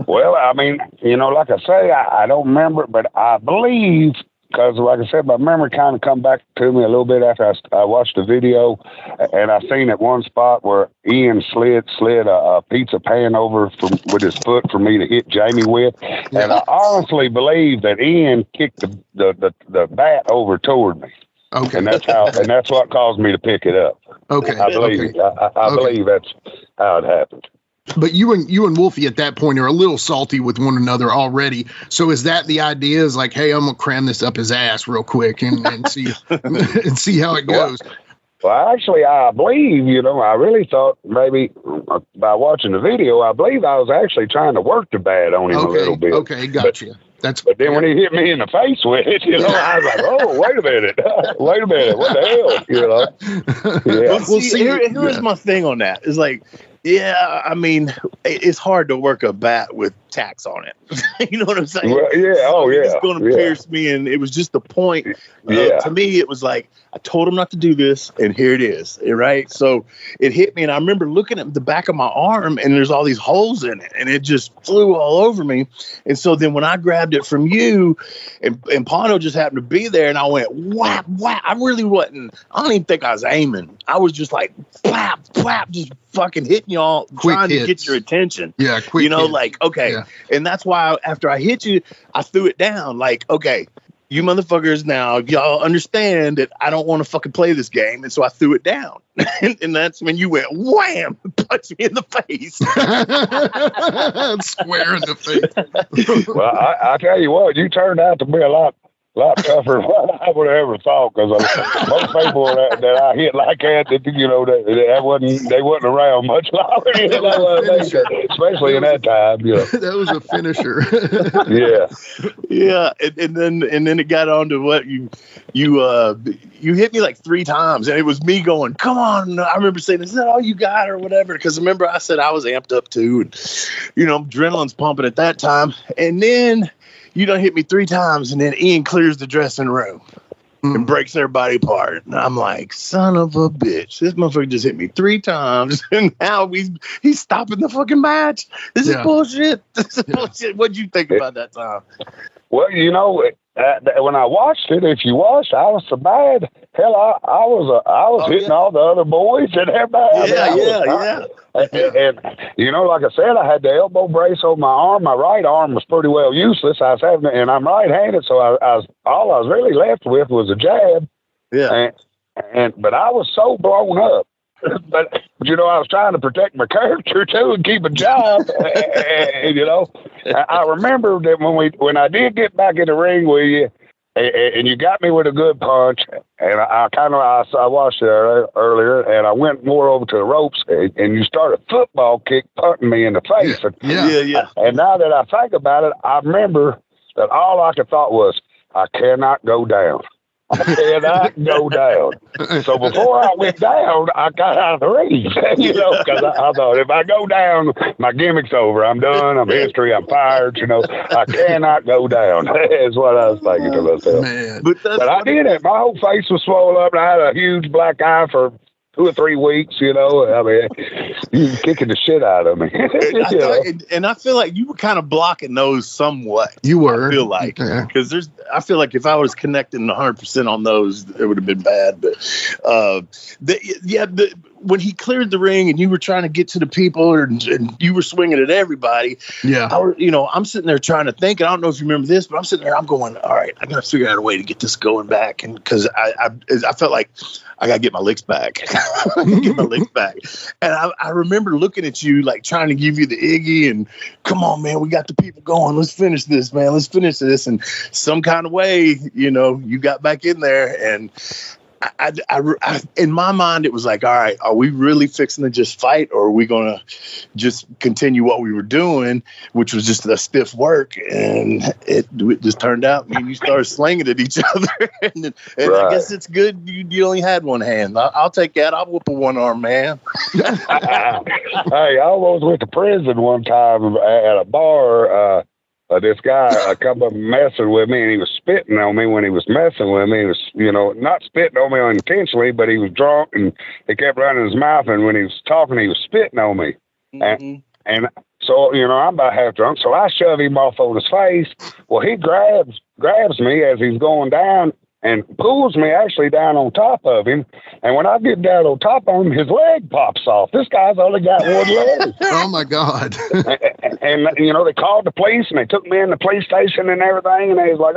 Well, I mean, you know, like I say, I don't remember, but I believe, because like I said, my memory kind of come back to me a little bit after I watched the video, and I seen at one spot where Ian slid a pizza pan over with his foot for me to hit Jamie with, and I honestly believe that Ian kicked the bat over toward me. Okay, and that's what caused me to pick it up. Okay, I believe I believe that's how it happened. But you and Wolfie at that point are a little salty with one another already. So is that the idea? Is like, hey, I'm gonna cram this up his ass real quick and see and see how it goes. Well, actually, I believe, you know, I really thought maybe by watching the video, I believe I was actually trying to work the bat on him a little bit. Okay, gotcha. But then when he hit me in the face with it, you know, I was like, oh, wait a minute, what the hell, you know? Yeah. Well, see, here's my thing on that. It's like, yeah, I mean, it's hard to work a bat with tacks on it. You know what I'm saying? Well, It's going to pierce me, and it was just the point. To me, it was like, I told him not to do this, and here it is, right? So it hit me, and I remember looking at the back of my arm, and there's all these holes in it, and it just flew all over me. And so then when I grabbed it from you, and Pondo just happened to be there, and I went, whap, whap. I really wasn't, I don't even think I was aiming. I was just like, whap, whap, just fucking hitting y'all, trying to get your attention. Yeah, quick You know, hits. like, okay. Yeah. And that's why after I hit you, I threw it down, like, okay, you motherfuckers now, y'all understand that I don't want to fucking play this game. And so I threw it down. And that's when you went wham, punched me in the face. Square in the face. Well, I tell you what, you turned out to be a lot tougher than what I would have ever thought, because most people that I hit like that, you know, they wasn't around much longer, you know, especially in that time. You know. That was a finisher. Yeah, and then it got on to what you hit me like 3 times, and it was me going, "Come on!" I remember saying, "Is that all you got?" or whatever, because remember I said I was amped up too, and you know, adrenaline's pumping at that time, and then. You done hit me 3 times, and then Ian clears the dressing room and breaks everybody apart. And I'm like, son of a bitch. This motherfucker just hit me 3 times, and now he's stopping the fucking match. This is bullshit. This is bullshit. What'd you think about that time? Well, you know, when I watched it, if you watched, I was so bad. Hell, I was hitting all the other boys and everybody. Yeah. And you know, like I said, I had the elbow brace on my arm. My right arm was pretty well useless. And I'm right-handed, so all I was really left with was a jab. Yeah. But I was so blown up. But you know, I was trying to protect my character too and keep a job. And, you know, I remember that when I did get back in the ring with you, and you got me with a good punch, and I watched it earlier, and I went more over to the ropes, and you started football kick punting me in the face. Yeah. And now that I think about it, I remember that all I could thought was, I cannot go down. I cannot go down. So before I went down, I got out of the ring, you know, because I thought, if I go down, my gimmick's over. I'm done. I'm history. I'm fired. You know, I cannot go down. Is what I was thinking to myself. Man. But I did it. My whole face was swollen up, and I had a huge black eye for 2 or 3 weeks, you know. I mean, you were kicking the shit out of me. And I feel like you were kind of blocking those somewhat. You were. I feel like. Because I feel like if I was connecting 100% on those, it would have been bad. But when he cleared the ring and you were trying to get to the people and you were swinging at everybody, I'm sitting there trying to think. And I don't know if you remember this, but I'm sitting there, I'm going, all right, I got to figure out a way to get this going back. And because I felt like I got to get my licks back. And I remember looking at you, like trying to give you the Iggy and come on, man, we got the people going. Let's finish this, man. Let's finish this. And some kind of way, you know, you got back in there, and I in my mind, it was like, all right, are we really fixing to just fight, or are we going to just continue what we were doing, which was just a stiff work? And it just turned out, me and you started slinging at each other. and I guess it's good you only had one hand. I'll take that. I'll whoop a one-arm man. Hey, I almost went to prison one time at a bar. This guy come up messing with me, and he was spitting on me when he was messing with me. He was, you know, not spitting on me intentionally, but he was drunk, and he kept running his mouth, and when he was talking, he was spitting on me. Mm-hmm. And so, you know, I'm about half drunk, so I shove him off on his face. Well, he grabs me as he's going down and pulls me actually down on top of him. And when I get down on top of him, his leg pops off. This guy's only got one leg. Oh, my God. and, you know, they called the police, and they took me in the police station and everything. And they was like,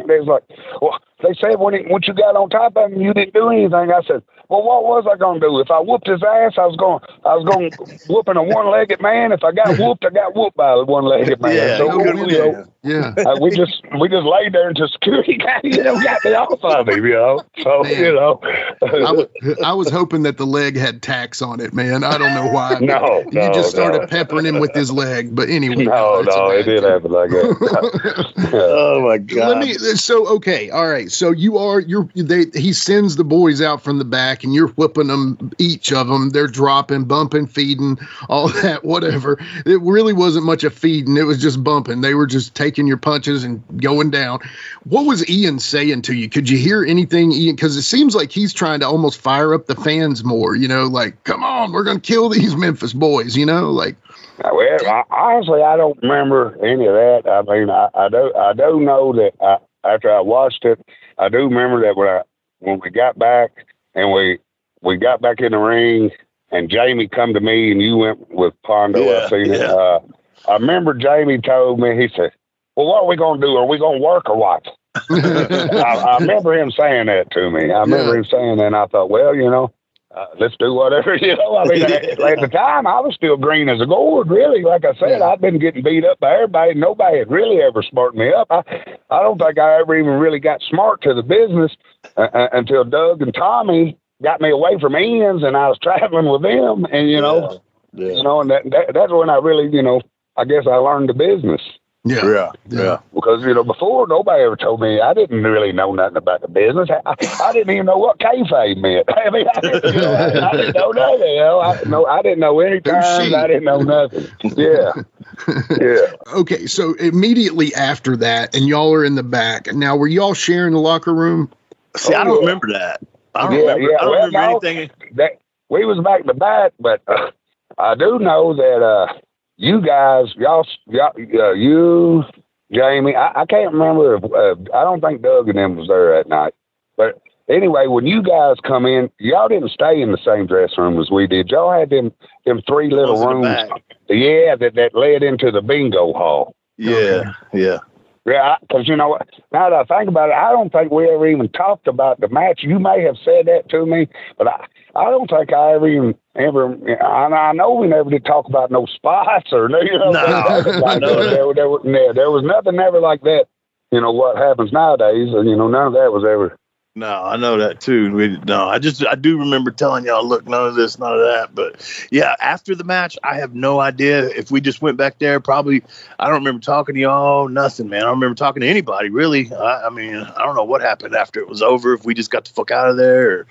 they was like, well, they said once you got on top of him, you didn't do anything. I said, well, what was I going to do? If I whooped his ass, I was going whooping a one-legged man. If I got whooped, I got whooped by a one-legged man. Yeah, so, we just laid there until security got me off of him, you know. So, man, you know. I was hoping that the leg had tacks on it, man. I don't know why. You just started peppering him with his leg. But anyway. No, it did happen like that. Oh, my God. Okay. All right. So he sends the boys out from the back, and you're whipping them, each of them. They're dropping, bumping, feeding, all that, whatever. It really wasn't much of feeding. It was just bumping. They were just taking your punches and going down. What was Ian saying to you? Could you hear anything, Ian? Because it seems like he's trying to almost fire up the fans more, you know, like, come on, we're going to kill these Memphis boys, you know, like. Well, honestly, I don't remember any of that. I mean, I do know that after I watched it, I do remember that when we got back and we got back in the ring, and Jamie come to me, and you went with Pondo. I seen it. I remember Jamie told me, he said, well, what are we going to do? Are we going to work or what? I remember him saying that to me. I remember him saying that, and I thought, well, let's do whatever, I mean, at the time, I was still green as a gourd, really. Like I said, I'd been getting beat up by everybody. Nobody had really ever smarted me up. I don't think I ever even really got smart to the business until Doug and Tommy got me away from Ian's, and I was traveling with them, and, and that's when I really, I guess I learned the business. Yeah. Because, before, nobody ever told me. I didn't really know nothing about the business. I didn't even know what kayfabe meant. I mean, I didn't know nothing. I didn't know any terms. I didn't know nothing. Yeah. Okay, so immediately after that, and y'all are in the back. Now, were y'all sharing the locker room? See, I don't remember that. I don't remember anything. We was back to back, but I do know that you guys, you, Jamie, I can't remember if, I don't think Doug and them was there that night. But anyway, when you guys come in, y'all didn't stay in the same dressing room as we did. Y'all had them 3 little rooms. That led into the bingo hall. Yeah. Yeah, because now that I think about it, I don't think we ever even talked about the match. You may have said that to me, but I don't think I ever. I know we never did talk about no spots or there was nothing ever like that. What happens nowadays, none of that was ever. No, I know that too. I do remember telling y'all, look, none of this, none of that. But yeah, after the match, I have no idea if we just went back there. Probably, I don't remember talking to y'all, nothing, man. I don't remember talking to anybody, really. I mean, I don't know what happened after it was over, if we just got the fuck out of there, or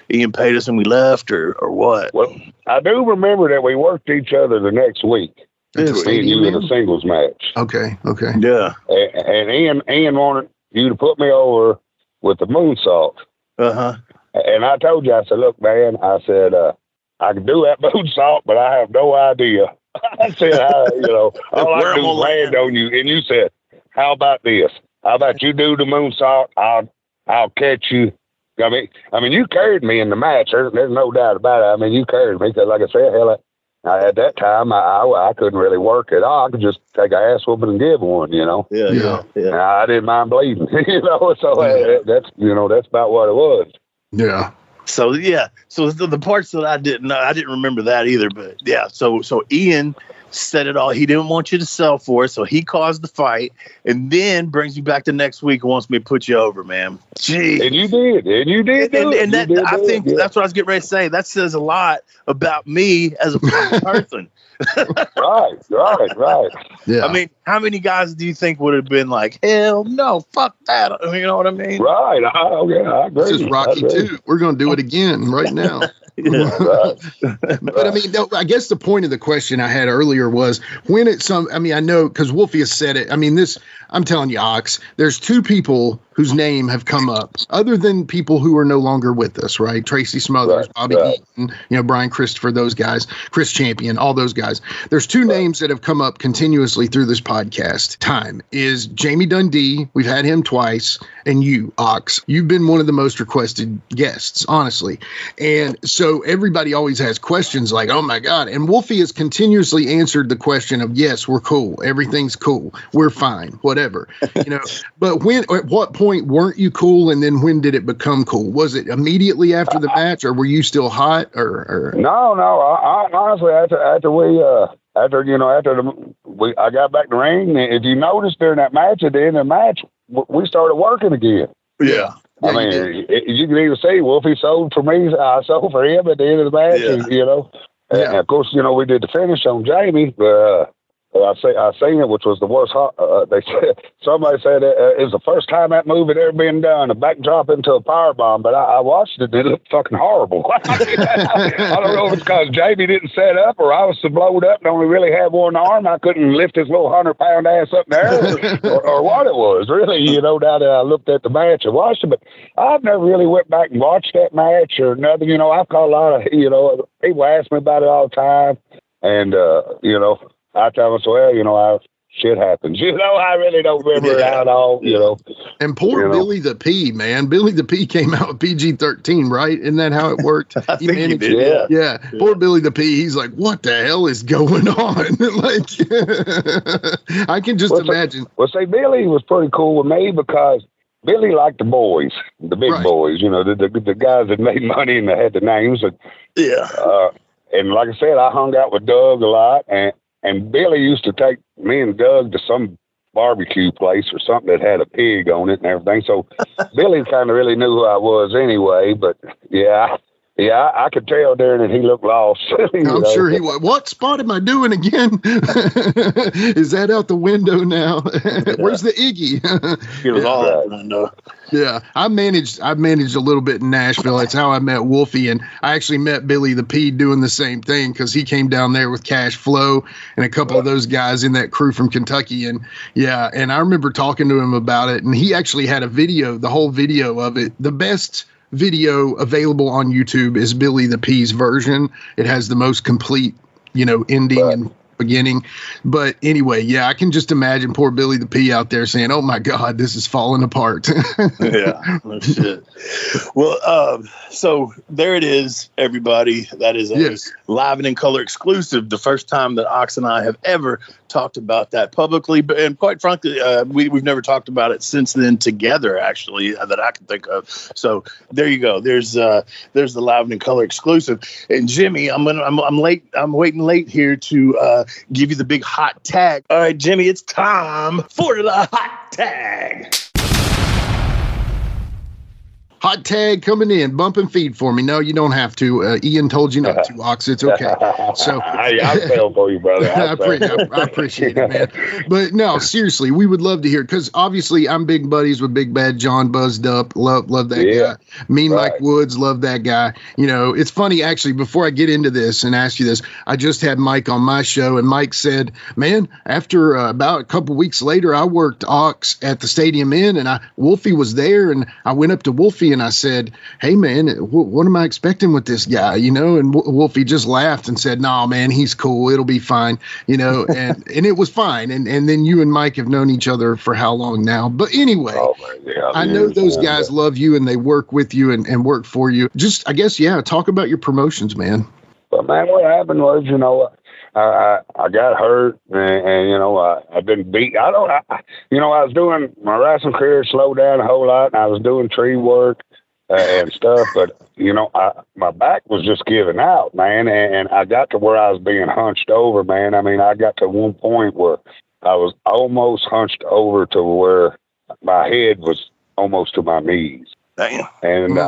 Ian paid us and we left, or what. Well, I do remember that we worked each other the next week. Me and you in a singles match. Okay. Yeah. And Ian wanted you to put me over with the moonsault. And I told you, I said, look, man, I said, I can do that moonsault, but I have no idea. I said, all I can do is land on you. And you said, how about this? How about you do the moonsault? I'll catch you. I mean, you carried me in the match. There's no doubt about it. I mean, you carried me because, like I said, at that time, I couldn't really work at all. I could just take an ass whooping and give one, Yeah. I didn't mind bleeding, so that's about what it was. Yeah. So the parts that I didn't know, I didn't remember that either, but yeah. So Ian said it all. He didn't want you to sell for it, so he caused the fight, and then brings you back the next week and wants me to put you over, man. Gee. And you did. I think that's what I was getting ready to say. That says a lot about me as a person. Right. Yeah. I mean, how many guys do you think would have been like, hell no, fuck that? You know what I mean? Right. I agree. This is Rocky 2. We're going to do it again right now. But I mean, I guess the point of the question I had earlier was when I know because Wolfie has said it. I mean, I'm telling you, Ox, there's 2 people whose name have come up other than people who are no longer with us, right? Tracy Smothers, Bobby Eaton, Brian Christopher, those guys, Chris Champion, all those guys. There's 2 names that have come up continuously through this podcast. Time is Jamie Dundee. We've had him twice. And you, Ox, you've been one of the most requested guests, honestly. And so everybody always has questions like, oh my God. And Wolfie has continuously answered the question of, yes, we're cool. Everything's cool. We're fine. Whatever, but at what point weren't you cool? And then when did it become cool? Was it immediately after the match or were you still hot or? No. I honestly, after I got back to the ring, if you noticed during that match, at the end of the match, we started working again. Yeah. I mean, you can even see Wolfie sold for me. I sold for him at the end of the match, And of course, we did the finish on Jamie, but I seen it, which was the worst. Somebody said it was the first time that move had ever been done, a backdrop into a power bomb. But I watched it; and it looked fucking horrible. I don't know if it's because Jamie didn't set up, or I was so blowed up and only really had one arm. I couldn't lift his little 100-pound ass up in there, or what it was. Really, now that I looked at the match and watched it, but I've never really went back and watched that match or nothing. I've called a lot of people ask me about it all the time, and I tell them, shit happens. I really don't remember it at all, And poor Billy the P, man. Billy the P came out with PG-13, right? Isn't that how it worked? I think he did, yeah. Poor Billy the P. He's like, what the hell is going on? I can just imagine. Well, say Billy was pretty cool with me because Billy liked the boys, the big boys, you know, the guys that made money and that had the names. And, and like I said, I hung out with Doug a lot, and Billy used to take me and Doug to some barbecue place or something that had a pig on it and everything. So Billy kind of really knew who I was anyway. But I could tell during it he looked lost. I'm sure he was. What spot am I doing again? Is that out the window now? Where's the Iggy? It was all out the window. Yeah, I managed a little bit in Nashville. That's how I met Wolfie, and I actually met Billy the P doing the same thing because he came down there with Cash Flow and a couple of those guys in that crew from Kentucky. And and I remember talking to him about it, and he actually had a video, the whole video of it. The best video available on YouTube is Billy the P's version. It has the most complete, ending and beginning. But anyway, I can just imagine poor Billy the P out there saying, "Oh my God, this is falling apart." Yeah, no shit. Well, so there it is, everybody. That is a Live and in Color exclusive. The first time that Ox and I have ever talked about that publicly, and quite frankly, we've never talked about it since then together, actually, that I can think of. So there you go. There's the Live and in Color exclusive. And Jimmy, I'm late. I'm waiting late here to give you the big hot tag. All right, Jimmy, it's time for the hot tag. Hot tag coming in. Bump and feed for me. No, you don't have to. Ian told you not to, Ox. It's okay. So I fell for you, brother. I appreciate it, man. But no, seriously, we would love to hear, because obviously I'm big buddies with Big Bad John, Buzzed Up. Love that guy. Mike Woods, love that guy. It's funny, actually, before I get into this and ask you this, I just had Mike on my show, and Mike said, man, after about a couple weeks later, I worked Ox at the Stadium Inn, and Wolfie was there, and I went up to Wolfie and I said, hey, man, what am I expecting with this guy? And Wolfie just laughed and said, nah, man, he's cool. It'll be fine. And it was fine. And then you and Mike have known each other for how long now? But anyway, I know those guys love you and they work with you and work for you. Just, I guess, talk about your promotions, man. But, man, what happened was, I got hurt and I've been beat. I was doing my wrestling career slowed down a whole lot, and I was doing tree work and stuff, but my back was just giving out, man, and I got to where I was being hunched over, man. I mean, I got to one point where I was almost hunched over to where my head was almost to my knees. Damn. And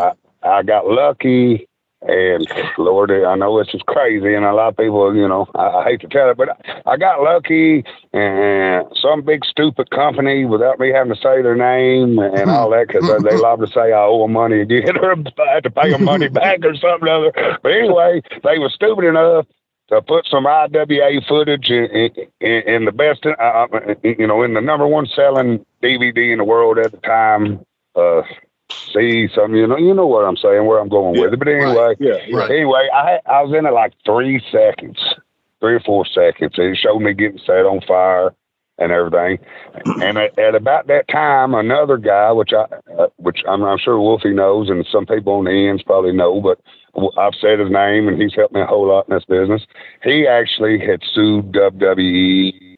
I got lucky. And Lord, I know this is crazy, and a lot of people, I hate to tell it, but I got lucky, and some big stupid company, without me having to say their name and all that, because they love to say I owe them money again, or I had to pay them money back or something other. But anyway, they were stupid enough to put some IWA footage in the best, in the number one selling DVD in the world at the time. See something, you know what I'm saying, where I'm going with it. But anyway, anyway, I was in it like 3 or 4 seconds. It showed me getting set on fire and everything. And at about that time, another guy, which I'm sure Wolfie knows, and some people on the ends probably know, but I've said his name, and he's helped me a whole lot in this business. He actually had sued WWE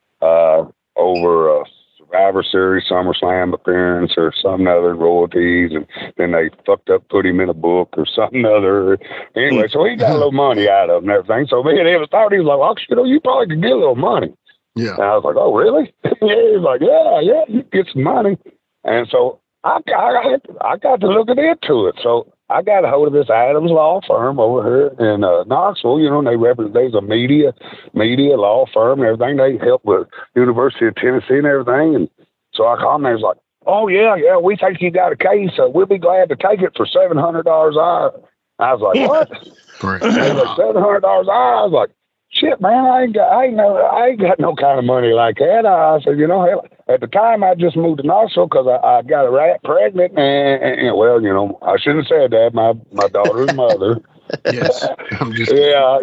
over Survivor Series, SummerSlam appearance, or some other royalties, and then they fucked up, put him in a book or something other. Anyway, so he got a little money out of him and everything. So me and him thought, he was like, well, you probably could get a little money. Yeah. And I was like, oh, really? He was like, yeah, you get some money. And so I got to looking into it. So I got a hold of this Adams law firm over here in Knoxville. There's a media law firm and everything. They help with University of Tennessee and everything. And so I called them and they was like, oh, yeah, we think you got a case. We'll be glad to take it for $700 an hour. I was like, what? Correct. They was like, $700 an hour. I was like, shit, man, I ain't got no kind of money like that. I said, hell, at the time I just moved to Knoxville because I got a rat pregnant, and well, I shouldn't have said that. My daughter's mother. Yes. Yeah.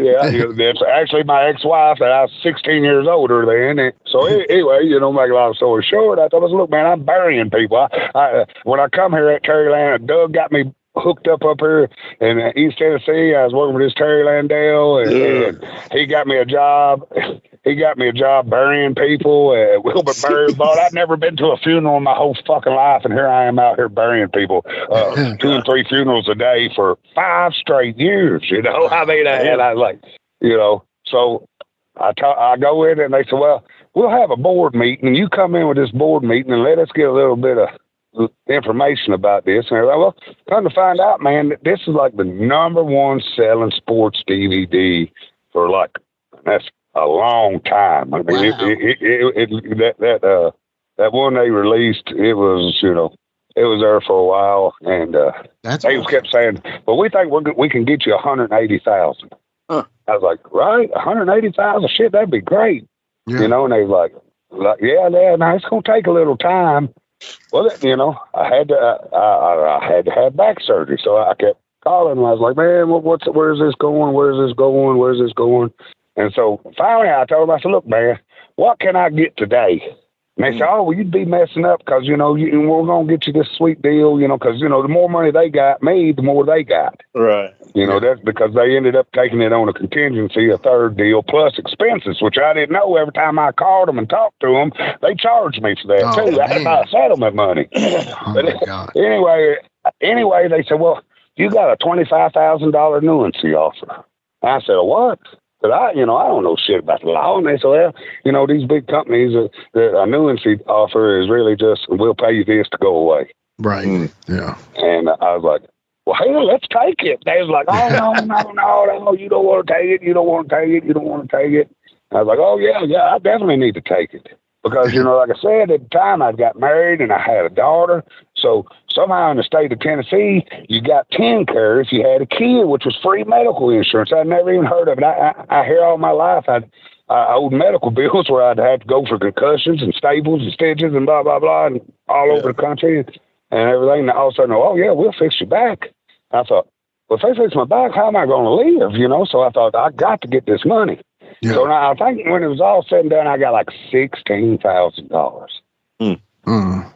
That's actually my ex-wife that I was 16 years older than. And so anyway, make a long story short, I thought, look, man, I'm burying people. When I come here at Terryland, Doug got me hooked up here in East Tennessee. I was working with this Terry Landell, and he got me a job. he got me a job burying people at Wilbur Byrd. I'd never been to a funeral in my whole fucking life, and here I am out here burying people, 2 and 3 funerals a day for 5 straight years. You know, I mean, and I was like, you know, so I go in and they say, well, we'll have a board meeting, and you come in with this board meeting and let us get a little bit of information about this. And they're like, well, come to find out, man, that this is like the #1 selling sports DVD for like, that's a long time. I mean, wow. That one they released, it was, you know, it was there for a while, and they kept saying, well, we think we can get you 180,000. I was like, right, 180,000, shit, that'd be great. Yeah. You know, and they was like, yeah, now it's gonna take a little time. Well, you know, I had to have back surgery, so I kept calling, and I was like, man, where's this going? Where's this going? Where's this going? And so finally, I told him, I said, look, man, what can I get today? And they said, oh, well, you'd be messing up because, you know, we're going to get you this sweet deal, you know, because, you know, the more money they got me, the more they got. Right. You know, that's because they ended up taking it on a contingency, a third deal, plus expenses, which I didn't know. Every time I called them and talked to them, they charged me for that, too. That's my settlement money. But anyway, they said, well, you got a $25,000 annuity offer. I said, what? But I don't know shit about the law. And they said, well, you know, these big companies, the annuity offer is really just, we'll pay you this to go away. Right. Yeah. And I was like, well, hell, let's take it. They was like, oh, no, you don't want to take it. You don't want to take it. You don't want to take it. I was like, oh, yeah, I definitely need to take it. Because, you know, like I said, at the time I got married and I had a daughter. So somehow in the state of Tennessee, you got TennCare if you had a kid, which was free medical insurance. I'd never even heard of it. I hear all my life I owed medical bills where I'd have to go for concussions and staples and stitches and blah, blah, blah, and all over the country and everything. And all of a sudden, oh, yeah, we'll fix your back. I thought, well, if they fix my back, how am I going to live? You know, so I thought, I got to get this money. Yeah. So now I think when it was all said and done, I got like $16,000.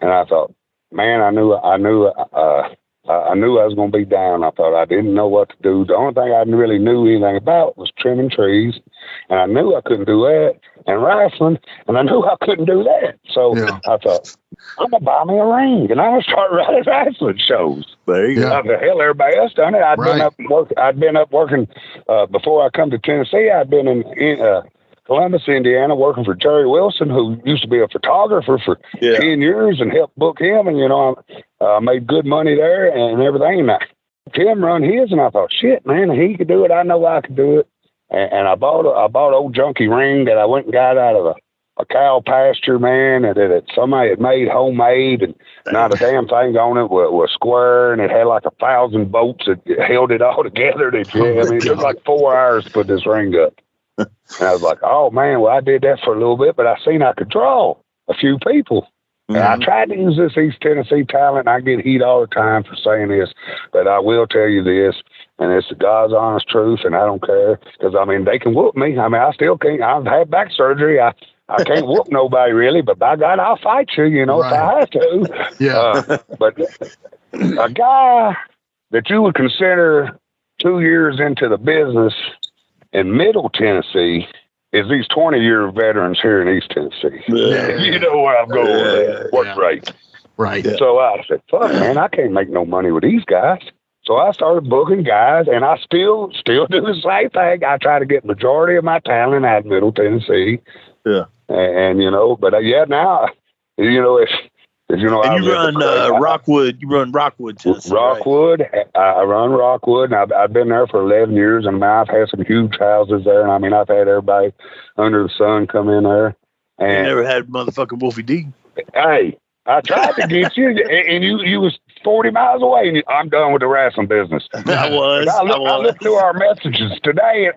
And I thought, man, I knew I was going to be down. I thought I didn't know what to do. The only thing I really knew anything about was trimming trees, and I knew I couldn't do that, and rifling, and I knew I couldn't do that. So I thought, I'm going to buy me a ring, and I'm going to start running rifling shows. There you go. The hell, everybody else done it. I'd been up working before I come to Tennessee. I'd been in Columbus, Indiana, working for Jerry Wilson, who used to be a photographer for 10 years, and helped book him. And, you know, I made good money there and everything. And Tim run his, and I thought, shit, man, if he could do it, I know I could do it. And I bought old junky ring that I went and got out of a cow pasture, man, and that somebody had made homemade, and not a damn thing on it was square, and it had like 1,000 bolts that held it all together. It took like 4 hours to put this ring up. And I was like, oh, man, well, I did that for a little bit, but I seen I could draw a few people. And I tried to use this East Tennessee talent, and I get heat all the time for saying this, but I will tell you this, and it's the God's honest truth, and I don't care, because, I mean, they can whoop me. I mean, I still can't. I've had back surgery. I can't whoop nobody, really, but by God, I'll fight you, you know, if I have to. Yeah. But a guy that you would consider 2 years into the business in Middle Tennessee is these 20-year veterans here in East Tennessee. Yeah. You know where I'm going with work rate. Right. So I said, fuck, man, I can't make no money with these guys. So I started booking guys, and I still do the same thing. I try to get majority of my talent out of Middle Tennessee. Yeah. And you know, but now, you know, if you know, and you run Rockwood. You run Rockwood, Tennessee. Rockwood. Right? I run Rockwood, and I've been there for 11 years, and I've had some huge houses there. And I mean, I've had everybody under the sun come in there. And you never had motherfucking Wolfie D. Hey, I tried to get you, and you was 40 miles away, and I'm done with the wrestling business. I looked through our messages today,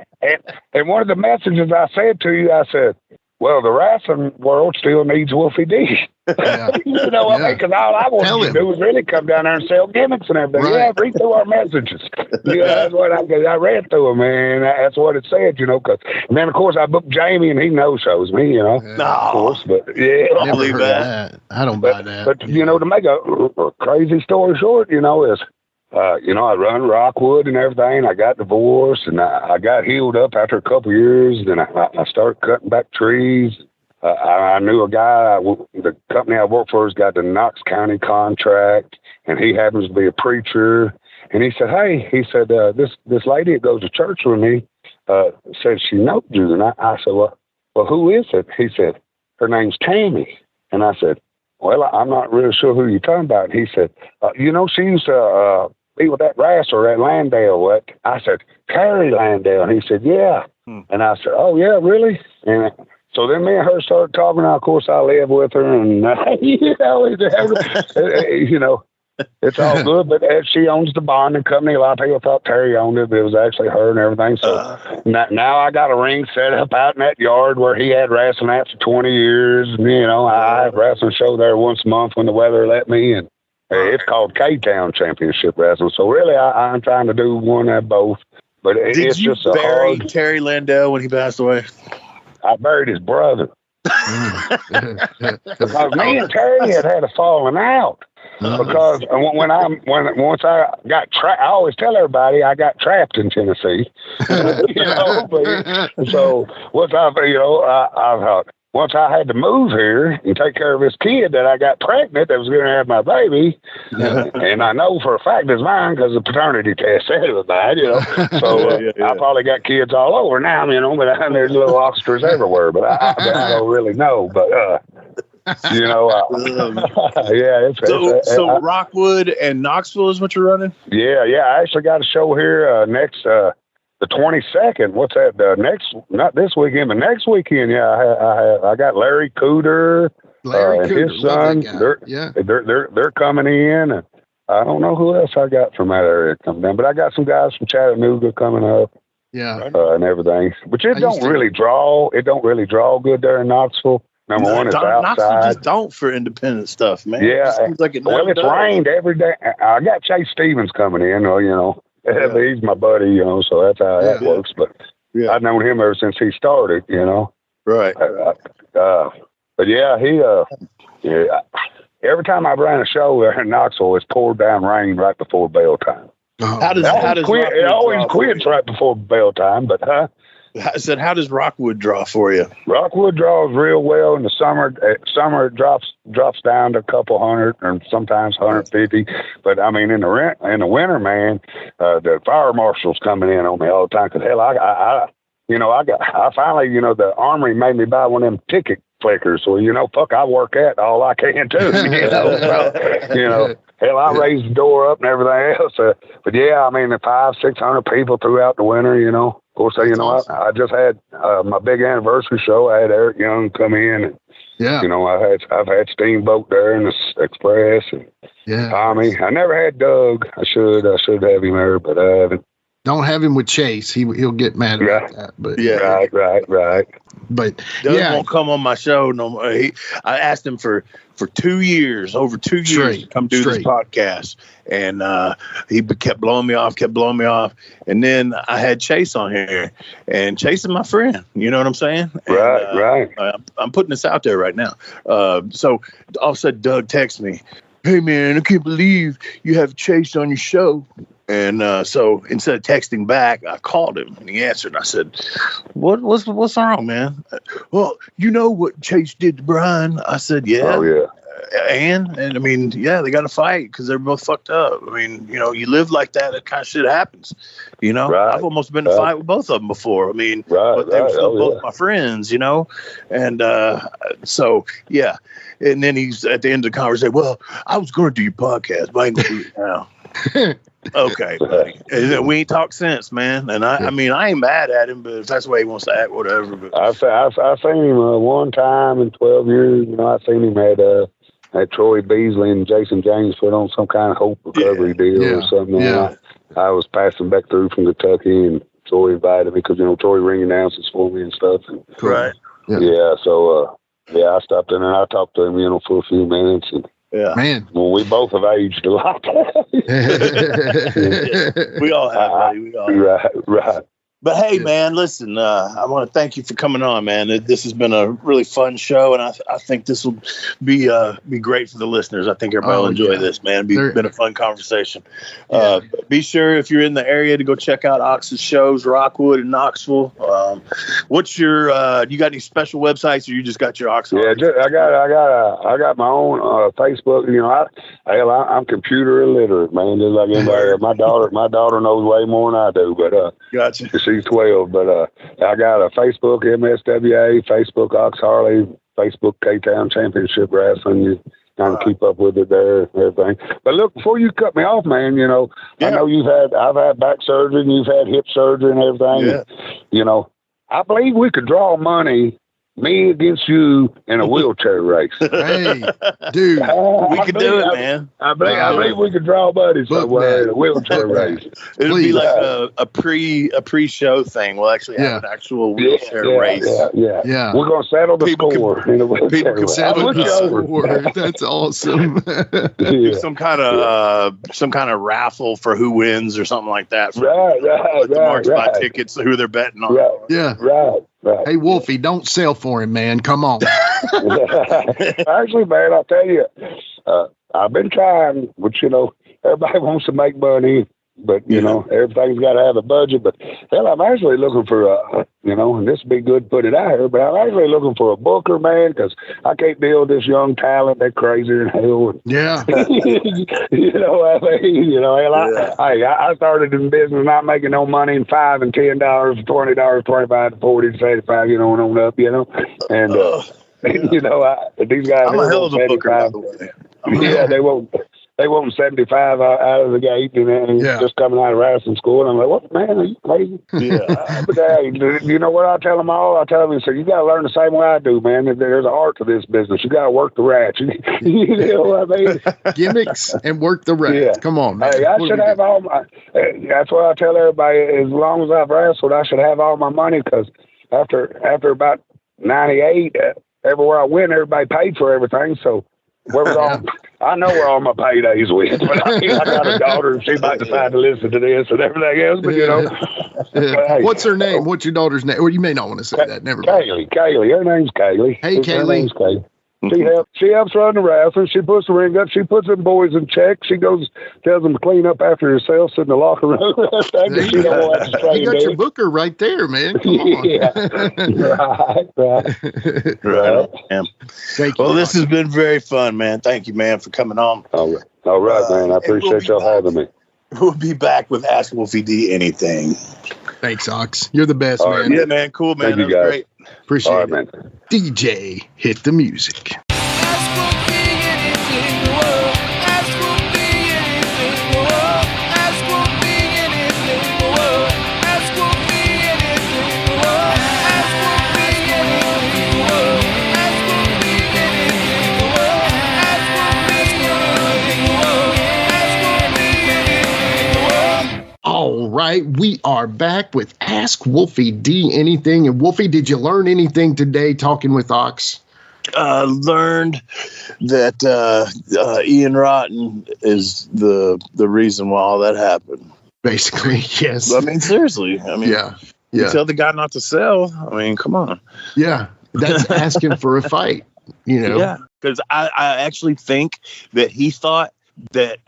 and one of the messages I said to you, I said, well, the wrestling world still needs Wolfie D. You know what I mean? Because all I wanted to do was really come down there and sell gimmicks and everything. Right. Yeah, read through our messages. That's what I read through them, man. That's what it said, you know. And then, of course, I booked Jamie, and he no-shows me, you know. No. Of course, but yeah. I don't believe that. I don't buy that. But, you know, to make a crazy story short, you know, is I run Rockwood and everything. I got divorced, and I got healed up after a couple of years. Then I started cutting back trees. I knew a guy, the company I work for has got the Knox County contract, and he happens to be a preacher. And he said, hey, this lady that goes to church with me said she knows you. And I said, well, who is it? He said, her name's Tammy. And I said, well, I'm not really sure who you're talking about. And he said, she used to be with that wrestler, that Landale. What? I said, Terry Landale. And he said, yeah. And I said, oh, yeah, really? And so then me and her started talking. Now, of course, I live with her, and it's all good. But she owns the bonding company. A lot of people thought Terry owned it, but it was actually her and everything. So now I got a ring set up out in that yard where he had wrestling at for 20 years. And, I have a wrestling show there once a month when the weather let me, and it's called K-Town Championship Wrestling. So really, I'm trying to do one of both. But it's just a bury Terry Landale when he passed away? I buried his brother. Because me and Terry had a falling out. Because once I got trapped, I always tell everybody I got trapped in Tennessee. So once I thought, once I had to move here and take care of this kid that I got pregnant that was going to have my baby, and I know for a fact it's mine because the paternity test said it was mine, So I probably got kids all over now, but there's little oxters everywhere, but I don't really know. But, So Rockwood and Knoxville is what you're running? Yeah. I actually got a show here next the 22nd. What's that? Not this weekend, but next weekend. Yeah, I got Larry Cooter, and his son. They're coming in, and I don't know who else I got from that area coming in, but I got some guys from Chattanooga coming up. Yeah, and everything. But it don't really draw good there in Knoxville. Number one is outside. Knoxville just don't for independent stuff, man. Yeah, it seems like it's rained every day. I got Chase Stevens coming in. He's my buddy, so that's how that works. But I've known him ever since he started, Right. But every time I ran a show there in Knoxville, it's poured down rain right before bell time. How does it always quits right before bell time? But I said, how does Rockwood draw for you? Rockwood draws real well in the summer. Summer it drops down to a couple hundred, and sometimes 150. But I mean, in the winter, man, the fire marshals coming in on me all the time. Cause hell, I finally, the Armory made me buy one of them ticket flickers. So fuck, I work at all I can too. Hell, I raised the door up and everything else. But yeah, I mean, the 500-600 people throughout the winter. Of course, awesome. I just had my big anniversary show. I had Eric Young come in. And, I've had Steamboat there in the Express and Tommy. I never had Doug. I should have him there, but I haven't. Don't have him with Chase. He'll get mad about that. But right. But Doug won't come on my show no more. I asked him for 2 years, over 2 years, to come do this podcast, and he kept blowing me off. And then I had Chase on here, and Chase is my friend. You know what I'm saying? Right. I'm putting this out there right now. So all of a sudden, Doug texts me, "Hey man, I can't believe you have Chase on your show." And so instead of texting back, I called him and he answered. I said, "What's wrong, man?" "Well, you know what Chase did to Brian?" I said, "Yeah." Oh, yeah. And I mean, they got to fight because they're both fucked up. I mean, you live like that kind of shit happens. Right, I've almost been in a fight with both of them before. I mean, but they were still both my friends, And so, yeah. And then he's at the end of the conversation, "Well, I was going to do your podcast, but I ain't going to do it now." Okay, buddy. And we ain't talked since, man. And I mean, I ain't mad at him, but if that's the way he wants to act, whatever. But I've seen him one time in 12 years. I've seen him at Troy Beasley and Jason James put on some kind of hope recovery deal or something. Yeah. I was passing back through from Kentucky, and Troy invited me because Troy ring announces for me and stuff. And, right. Yeah. So I stopped in and I talked to him, for a few minutes. And, yeah, man. Well, we both have aged a lot. We all have, buddy. We all have. Right. But hey, man, listen, I want to thank you for coming on, man. This has been a really fun show, and I think this will be great for the listeners. I think everybody will enjoy this, man. Been a fun conversation. Be sure, if you're in the area, to go check out Ox's shows, Rockwood and Knoxville. What's your you got any special websites, or you just got your Ox? Yeah, I got my own Facebook. You know, I'm computer illiterate, man. Just like anybody. My daughter knows way more than I do, but gotcha. She's 12, but I got a Facebook MSWA, Facebook Ox Harley, Facebook K-Town Championship Wrestling. You kind of keep up with it there and everything. But look, before you cut me off, man, you know, I know I've had back surgery and you've had hip surgery and everything. Yeah. And, you know, I believe we could draw money, me against you, in a wheelchair race. Hey, dude, we could do it, man. I believe we could draw money somewhere in a wheelchair race. It'll be like a pre-show thing. We'll actually have an actual wheelchair race. Yeah. We're gonna settle the score. People can settle the score. That's awesome. Do some kind of raffle for who wins or something like that. The marks buy tickets, who they're betting on. Right. Hey, Wolfie, don't sell for him, man. Come on. Actually, man, I'll tell you, I've been trying, but, you know, everybody wants to make money, but, you know, everything's got to have a budget. But, hell, I'm actually looking for, you know, and this would be good to put it out here, but I'm actually looking for a booker, man, because I can't deal with this young talent. They're crazier than hell. Yeah. You know what I mean? You know, hell, I started in business not making no money in $5 and $10, $20, $25 to $40 to $75, you know, and on up, you know. And, you know, these guys. I'm a hell of a booker, by the way. Yeah, they want 75 out of the gate, and just coming out of wrestling school. And I'm like, what, man, are you crazy? Yeah. But you know what I tell them all? I tell them, so you got to learn the same way I do, man. There's an art to this business. You got to work the rats. You know what I mean? Gimmicks and work the rats. Yeah. Come on, man. Hey, I should have all my, that's what I tell everybody. As long as I've wrestled, I should have all my money, because after about 98, everywhere I went, everybody paid for everything. So I know where all my paydays went, but I got a daughter, and she might decide to listen to this and everything else. But you know, hey, what's her name? What's your daughter's name? Well, you may not want to say that. Never mind. Kaylee. Her name's Kaylee. Hey, Kaylee. Her name's Kaylee. She helps run the wrestling. She puts the ring up. She puts them boys in check. She tells them to clean up after themselves in the locker room. You got your booker right there, man. Come on. Right. Thank you. Well, this has been very fun, man. Thank you, man, for coming on. All right, man. I appreciate y'all having me. We'll be back with Ask Wolfie D Anything. Thanks, Ox. You're the best, man. Right. Yeah, man. Cool, man. Thank you, guys. Great. Appreciate it. Man. DJ, hit the music. All right, we are back with Ask Wolfie D Anything. And Wolfie, did you learn anything today talking with Ox? Learned that Ian Rotten is the reason why all that happened. Basically, yes. I mean, seriously. I mean, yeah. You tell the guy not to sell. I mean, come on. Yeah, that's asking for a fight. You know. Yeah, because I actually think that he thought that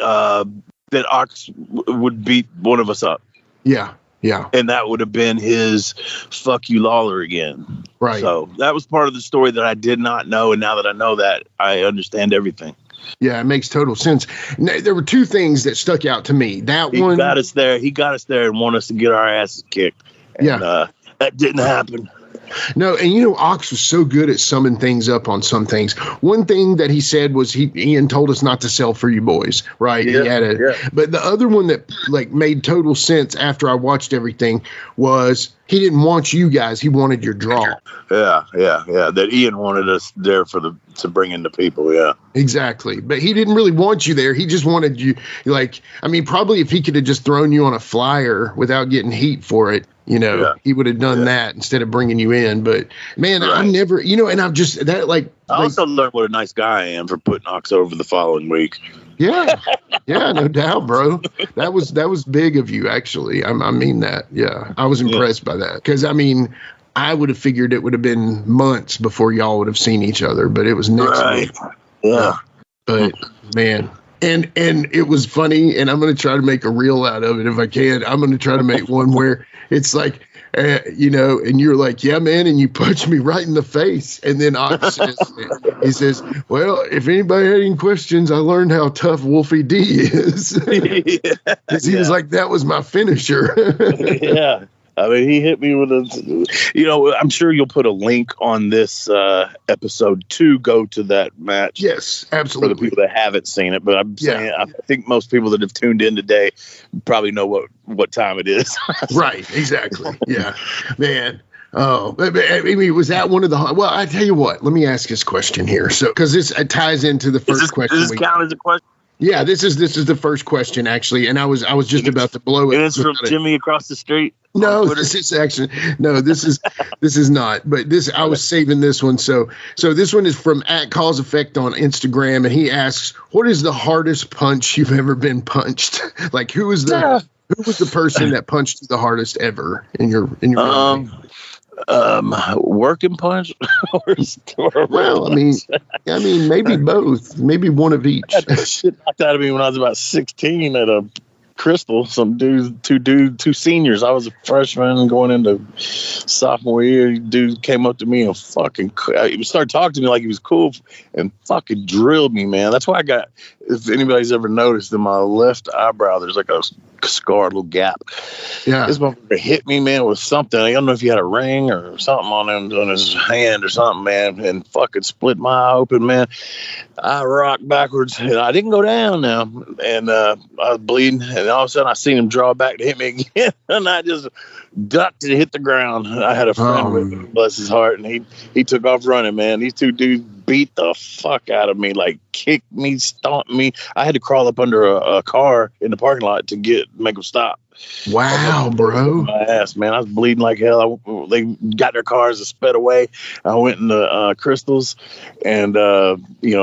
that Ox would beat one of us up. Yeah. And that would have been his fuck you Lawler again. Right. So that was part of the story that I did not know. And now that I know that, I understand everything. Yeah, it makes total sense. Now, there were two things that stuck out to me. He got us there. He got us there and wanted us to get our asses kicked. And, that didn't happen. No, and you know, Ox was so good at summing things up on some things. One thing that he said was Ian told us not to sell for you boys, right? Yeah, But the other one that like made total sense after I watched everything was he didn't want you guys. He wanted your draw. Yeah. That Ian wanted us there to bring in the people. Yeah, exactly. But he didn't really want you there. He just wanted you probably if he could have just thrown you on a flyer without getting heat for it, you know, he would have done that instead of bringing you in. But man, I never, you know, and I've just that I also learned what a nice guy I am for putting Ox over the following week. Yeah, no doubt, bro. That was big of you, actually. I mean that. Yeah, I was impressed by that because I would have figured it would have been months before y'all would have seen each other, but it was next week. Yeah, but man. And it was funny, and I'm going to try to make a reel out of it if I can. I'm going to try to make one where it's like, and you're like, yeah, man, and you punch me right in the face. And then Ox says, well, if anybody had any questions, I learned how tough Wolfie D is. Because he was like, that was my finisher. Yeah. I mean, he hit me with I'm sure you'll put a link on this episode to go to that match. Yes, absolutely. For the people that haven't seen it. But I'm saying, I think most people that have tuned in today probably know what time it is. Right, exactly. Yeah, man. Oh, I mean, was that one of the? Well, I tell you what. Let me ask this question here. So, because this ties into the first question. Does this count as a question? Yeah, this is the first question actually, and I was just about to blow it. And it's from Jimmy across the street. No, this is not. But I was saving this one. So this one is from @CauseEffect on Instagram, and he asks, "What is the hardest punch you've ever been punched? Like who was the person that punched you the hardest ever in your memory?" Working punch well, I mean maybe both, maybe one of each. Shit knocked out of me when I was about 16 at a Crystal. Some two seniors. I was a freshman going into sophomore year. Dude came up to me and he started talking to me like he was cool and fucking drilled me, man. That's why I got, if anybody's ever noticed, in my left eyebrow there's like a scarred little gap. Yeah, this motherfucker hit me, man, with something. I don't know if he had a ring or something on his hand or something, man, and fucking split my eye open, man. I rocked backwards and I didn't go down now, and I was bleeding, and all of a sudden I seen him draw back to hit me again, and I just ducked and hit the ground. I had a friend with me, bless his heart, and he took off running, man. These two dudes beat the fuck out of me, like kicked me, stomped me. I had to crawl up under a car in the parking lot to make them stop. Wow, bro. My ass, man. I was bleeding like hell. They got their cars and sped away. I went into Crystals, and of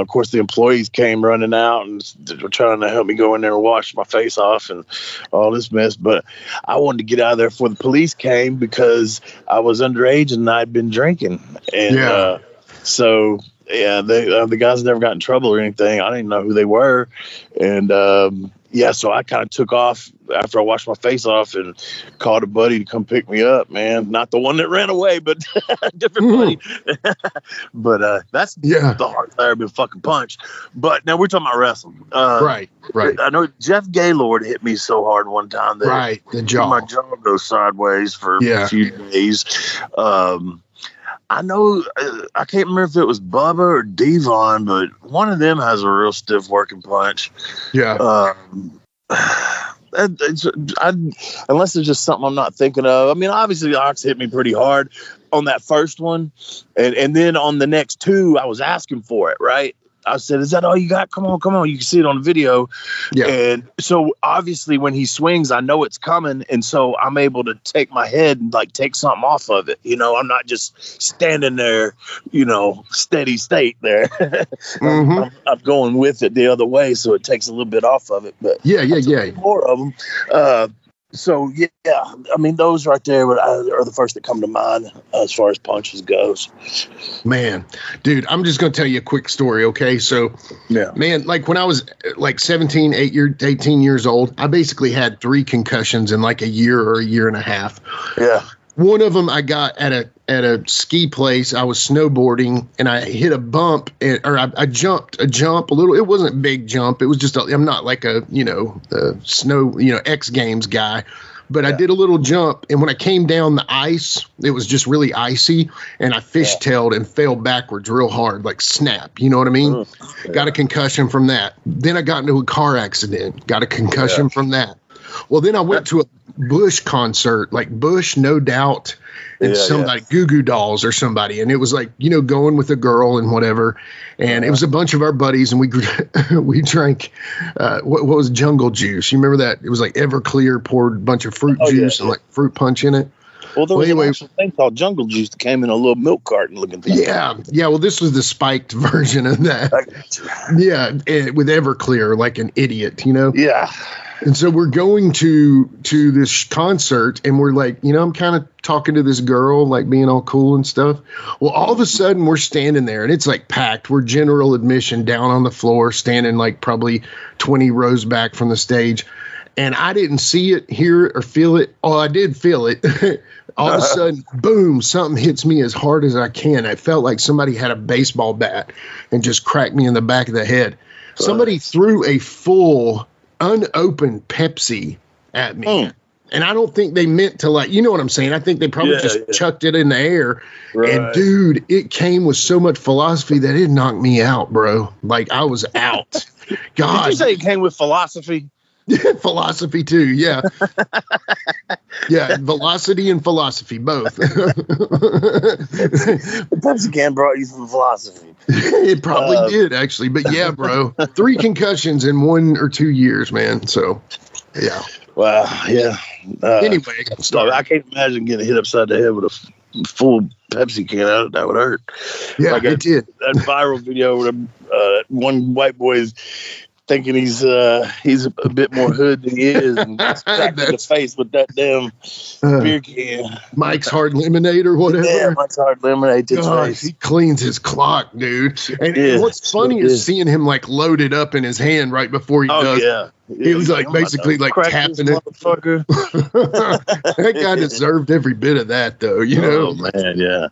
course the employees came running out and were trying to help me go in there and wash my face off and all this mess. But I wanted to get out of there before the police came because I was underage and I'd been drinking. And so the guys never got in trouble or anything. I didn't know who they were, and so I kind of took off after I washed my face off and called a buddy to come pick me up, man. Not the one that ran away, but a different buddy. But that's the hardest I ever been fucking punched. But now we're talking about wrestling. Right. I know Jeff Gaylord hit me so hard one time that the jaw. My jaw goes sideways for a few days. I know, I can't remember if it was Bubba or Devon, but one of them has a real stiff working punch. Yeah. Unless it's just something I'm not thinking of. I mean, obviously, Ox hit me pretty hard on that first one. And then on the next two, I was asking for it, right? I said, is that all you got? Come on. You can see it on the video. Yeah. And so obviously when he swings, I know it's coming. And so I'm able to take my head and like take something off of it. I'm not just standing there, steady state there. I'm going with it the other way. So it takes a little bit off of it. But more of them. So, I mean, those right there are the first that come to mind as far as punches goes. Man, dude, I'm just going to tell you a quick story, okay? So, man, like when I was like 18 years old, I basically had 3 concussions in like a year or a year and a half. Yeah. One of them I got at a ski place. I was snowboarding and I hit a bump, I jumped a jump a little. It wasn't a big jump. It was just I'm not like a snow X Games guy, but I did a little jump. And when I came down the ice, it was just really icy, and I fishtailed and fell backwards real hard, like snap. You know what I mean? Got a concussion from that. Then I got into a car accident. Got a concussion from that. Well, then I went to a Bush concert, like Bush, No Doubt, and somebody, Goo Goo Dolls or somebody. And it was like, going with a girl and whatever. And it was a bunch of our buddies, and we drank, what was Jungle Juice? You remember that? It was like Everclear, poured a bunch of fruit juice and like fruit punch in it. Well, there was an actual thing called Jungle Juice that came in a little milk carton looking thing. Yeah. Well, this was the spiked version of that. Yeah, with Everclear, like an idiot, you know? Yeah. And so we're going to this concert, and we're like, you know, I'm kind of talking to this girl, like being all cool and stuff. Well, all of a sudden we're standing there, and it's like packed. We're general admission down on the floor, standing like probably 20 rows back from the stage. And I didn't see it, hear it, or feel it. Oh, I did feel it. All of a sudden, boom, something hits me as hard as I can. I felt like somebody had a baseball bat and just cracked me in the back of the head. Somebody threw a full unopened Pepsi at me. And I don't think they meant to, like, you know what I'm saying? I think they probably chucked it in the air. Right. And dude, it came with so much philosophy that it knocked me out, bro. Like, I was out. God. Did you say it came with philosophy? Philosophy too, yeah. Yeah, velocity and philosophy, both. The Pepsi can brought you some philosophy. It probably did, actually. But yeah, bro. 3 concussions in 1 or 2 years, man. So, yeah. Wow, yeah. Anyway, I can't imagine getting hit upside the head with a full Pepsi can. That would hurt. Yeah, like it did. That viral video where one white boy is thinking he's a bit more hood than he is, and gets cracked in the face with that damn beer can. Mike's Hard Lemonade or whatever. Yeah, Mike's Hard Lemonade to his face. He cleans his clock, dude. And what's funny is seeing him like load it up in his hand right before he does. Yeah. He was like basically like tapping it. That guy deserved every bit of that, though. You know, oh man, yeah.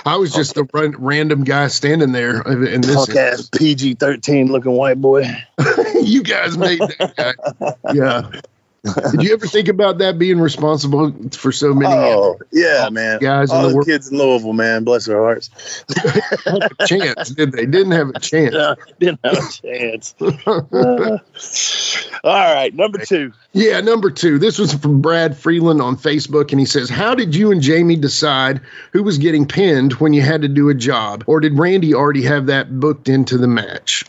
I was just a random guy standing there in this punk ass PG-13 looking white boy. You guys made that guy. Yeah. Did you ever think about that being responsible for so many man. guys all in the world? Kids in Louisville, man, bless their hearts. Had a chance, did they? Didn't have a chance. No, didn't have a chance. All right, number 2. Yeah, number 2. This was from Brad Freeland on Facebook, and he says, how did you and Jamie decide who was getting pinned when you had to do a job? Or did Randy already have that booked into the match?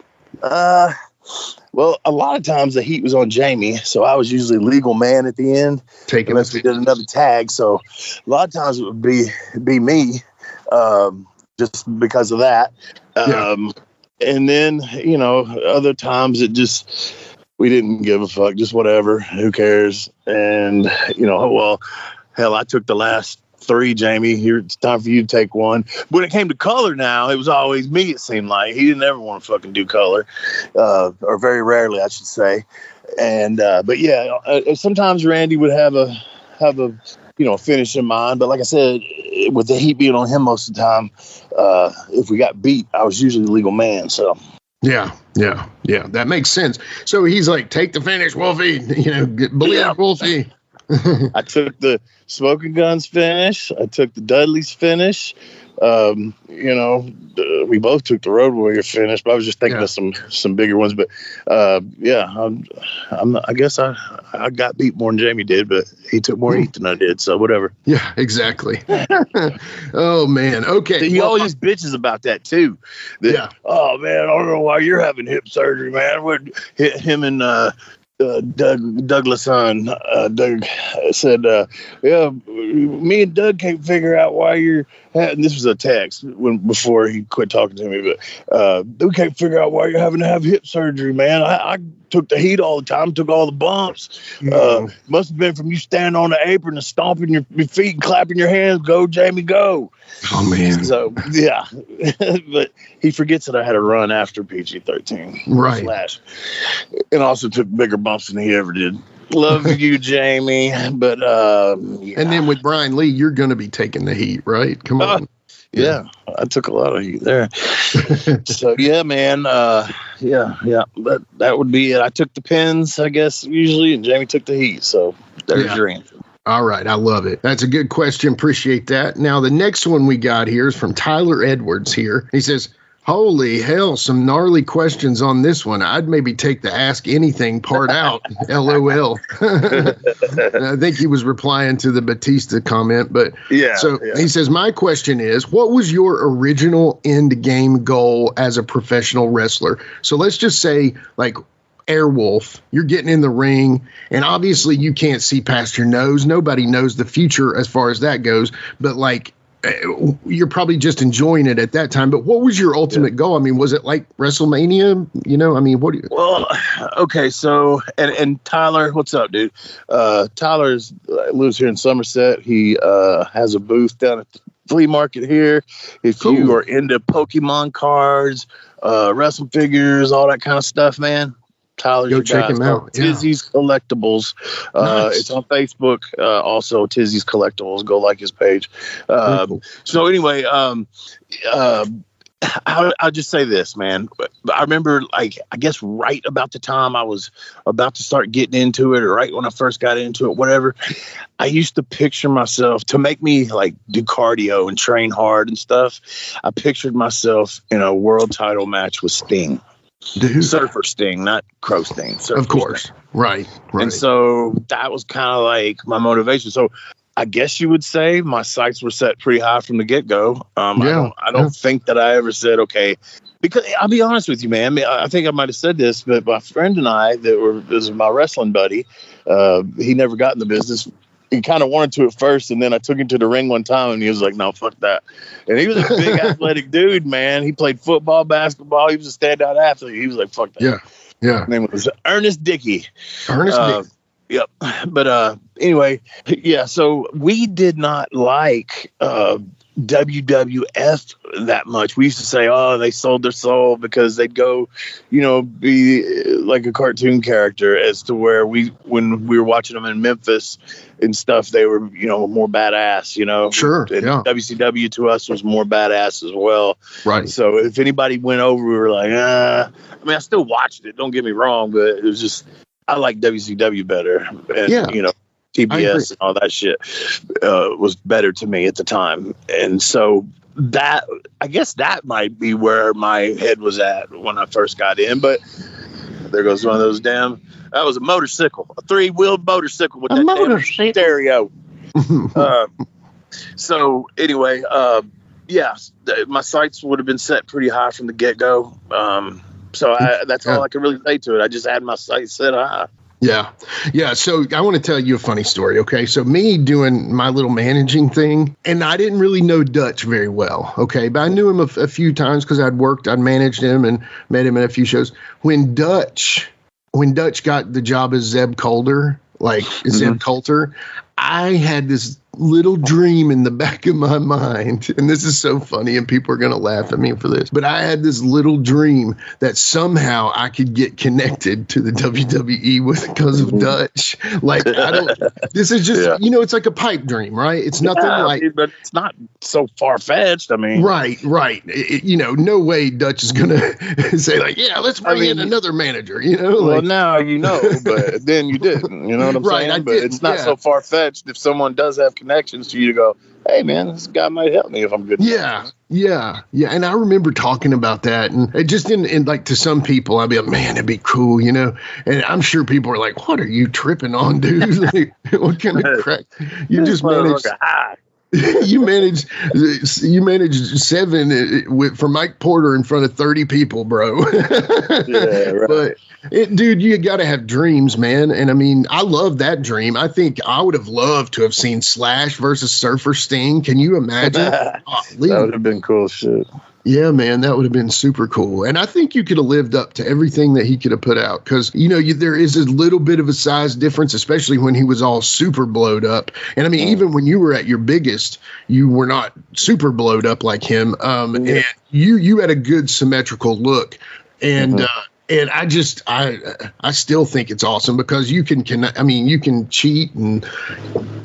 Well, a lot of times the heat was on Jamie, so I was usually legal man at the end. Unless we did another tag, so a lot of times it would be me, just because of that. And then, you know, other times we didn't give a fuck, just whatever, who cares? And, you know, well, hell, I took the last 3, Jamie. Here, it's time for you to take one. When it came to color now, it was always me, it seemed like. He didn't ever want to fucking do color, or very rarely, I should say. And, but yeah, sometimes Randy would have a finish in mind. But like I said, with the heat being on him most of the time, if we got beat, I was usually the legal man, so. Yeah, that makes sense. So he's like, take the finish, Wolfie. You know, believe Wolfie. I took the Smoking Guns finish. I took the Dudley's finish. We both took the Road Warrior finish, but I was just thinking of some bigger ones. But I guess I got beat more than Jamie did, but he took more heat than I did. So whatever. Yeah, exactly. Oh man. Okay. He always bitches about that too. Oh man, I don't know why you're having hip surgery, man. We'd hit him and Douglas son. Doug said, me and Doug can't figure out why you're and this was a text before he quit talking to me, but we can't figure out why you're having to have hip surgery, man. I took the heat all the time, took all the bumps. Must have been from you standing on the apron and stomping your feet and clapping your hands. Go, Jamie, go. Oh man. So yeah. But he forgets that I had a run after PG-13. Right. And also took bigger bumps than he ever did. Love you, Jamie. But And then with Brian Lee, you're going to be taking the heat, right? Come on. Yeah, I took a lot of heat there. So yeah, man. That would be it. I took the pins, I guess, usually, and Jamie took the heat. So there's your answer. All right. I love it. That's a good question. Appreciate that. Now, the next one we got here is from Tyler Edwards here. He says, holy hell, some gnarly questions on this one. I'd maybe take the ask anything part out. LOL. I think he was replying to the Batista comment, but he says, my question is, what was your original end game goal as a professional wrestler? So let's just say, like, Airwolf. You're getting in the ring, and obviously you can't see past your nose. Nobody knows the future as far as that goes, but like, you're probably just enjoying it at that time. But what was your ultimate goal? I mean, was it like WrestleMania? You know, I mean, what do you? Well, okay, so and Tyler, what's up, dude? Tyler lives here in Somerset. He has a booth down at the flea market here. If you are into Pokemon cards, wrestling figures, all that kind of stuff, man, Tyler's go check him out. Tizzy's Collectibles. Nice. It's on Facebook. Also, Tizzy's Collectibles. Go like his page. Cool. So anyway, I'll just say this, man. I remember, like, I guess right about the time I was about to start getting into it, or right when I first got into it, whatever, I used to picture myself, to make me like do cardio and train hard and stuff, I pictured myself in a world title match with Sting. Dude. Surfer Sting, not Crow Sting. Surfer Of course. Sting. Right. And so that was kind of like my motivation. So I guess you would say my sights were set pretty high from the get-go. I don't think that I ever said, okay, because I'll be honest with you, man. I mean, I think I might have said this, but my friend and I, this was my wrestling buddy. He never got in the business. He kind of wanted to at first, and then I took him to the ring one time, and he was like, no, fuck that. And he was a big athletic dude, man. He played football, basketball. He was a standout athlete. He was like, fuck that. Yeah. His name was Ernest Dickey. Dickey. Yep. But anyway, yeah, so we did not like WWF that much. We used to say, oh, they sold their soul because they'd go, be like a cartoon character, as to where when we were watching them in Memphis and stuff, they were, more badass, Sure. And yeah. WCW to us was more badass as well. Right. So if anybody went over, we were like, I mean, I still watched it, don't get me wrong, but it was just, I like WCW better. And, TBS and all that shit was better to me at the time. And so I guess that might be where my head was at when I first got in. But there goes one of those that was a motorcycle, a 3-wheeled motorcycle with that damn stereo. So anyway, my sights would have been set pretty high from the get-go. So that's all I can really say to it. I just had my sights set high. Yeah. So I want to tell you a funny story. Okay. So me doing my little managing thing, and I didn't really know Dutch very well. Okay. But I knew him a few times because I'd managed him and met him in a few shows. When Dutch got the job as Zeb Coulter, Zeb Coulter, I had this little dream in the back of my mind, and this is so funny, and people are going to laugh at me for this, but I had this little dream that somehow I could get connected to the WWE because of Dutch. This is just, it's like a pipe dream, right? It's nothing but it's not so far-fetched. I mean, right. No way Dutch is going to say let's bring in another manager, Well, now but then you didn't, you know what I'm saying? But it's not so far-fetched if someone does have connections to you to go, hey man, this guy might help me if I'm good. Yeah. And I remember talking about that, and it just in like, to some people, I'd be like, man, it'd be cool, And I'm sure people are like, what are you tripping on, dude? Like, what kind of crap? You just managed. You managed 7 for Mike Porter in front of 30 people, bro. Yeah, right. But dude, you got to have dreams, man. And I mean, I love that dream. I think I would have loved to have seen Slash versus Surfer Sting. Can you imagine? That would have been cool shit. Yeah, man, that would have been super cool. And I think you could have lived up to everything that he could have put out, because, there is a little bit of a size difference, especially when he was all super blowed up. And I mean, even when you were at your biggest, you were not super blowed up like him. And you had a good symmetrical look. And, and I still think it's awesome because you can cheat and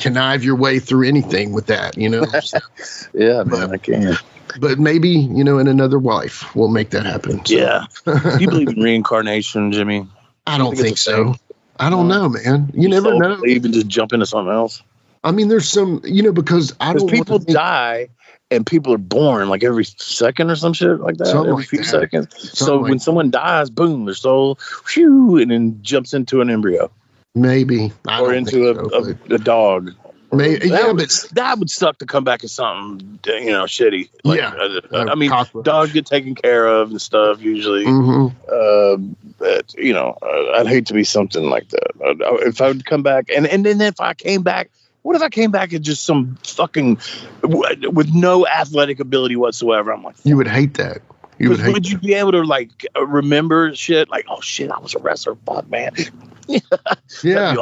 connive your way through anything with that, Yeah, man, I can. But maybe, in another life we'll make that happen. So. Yeah. Do you believe in reincarnation, Jimmy? I don't think so. I don't know, man. You never know. Believe and just jump into something else. I mean, there's some, because people die and people are born like every second or some shit like that. Every few seconds. So when someone dies, boom, their soul, and then jumps into an embryo. Maybe. Or into a dog. Maybe, that would suck to come back as something, shitty. I mean, dogs get taken care of and stuff usually. that, you know, I'd hate to be something like that. If I would come back, and then if I came back, what if I came back as just some fucking with no athletic ability whatsoever? I'm like, you would hate that. Would you be able to like remember shit? Like, oh shit, I was a wrestler. Fuck, man. Yeah.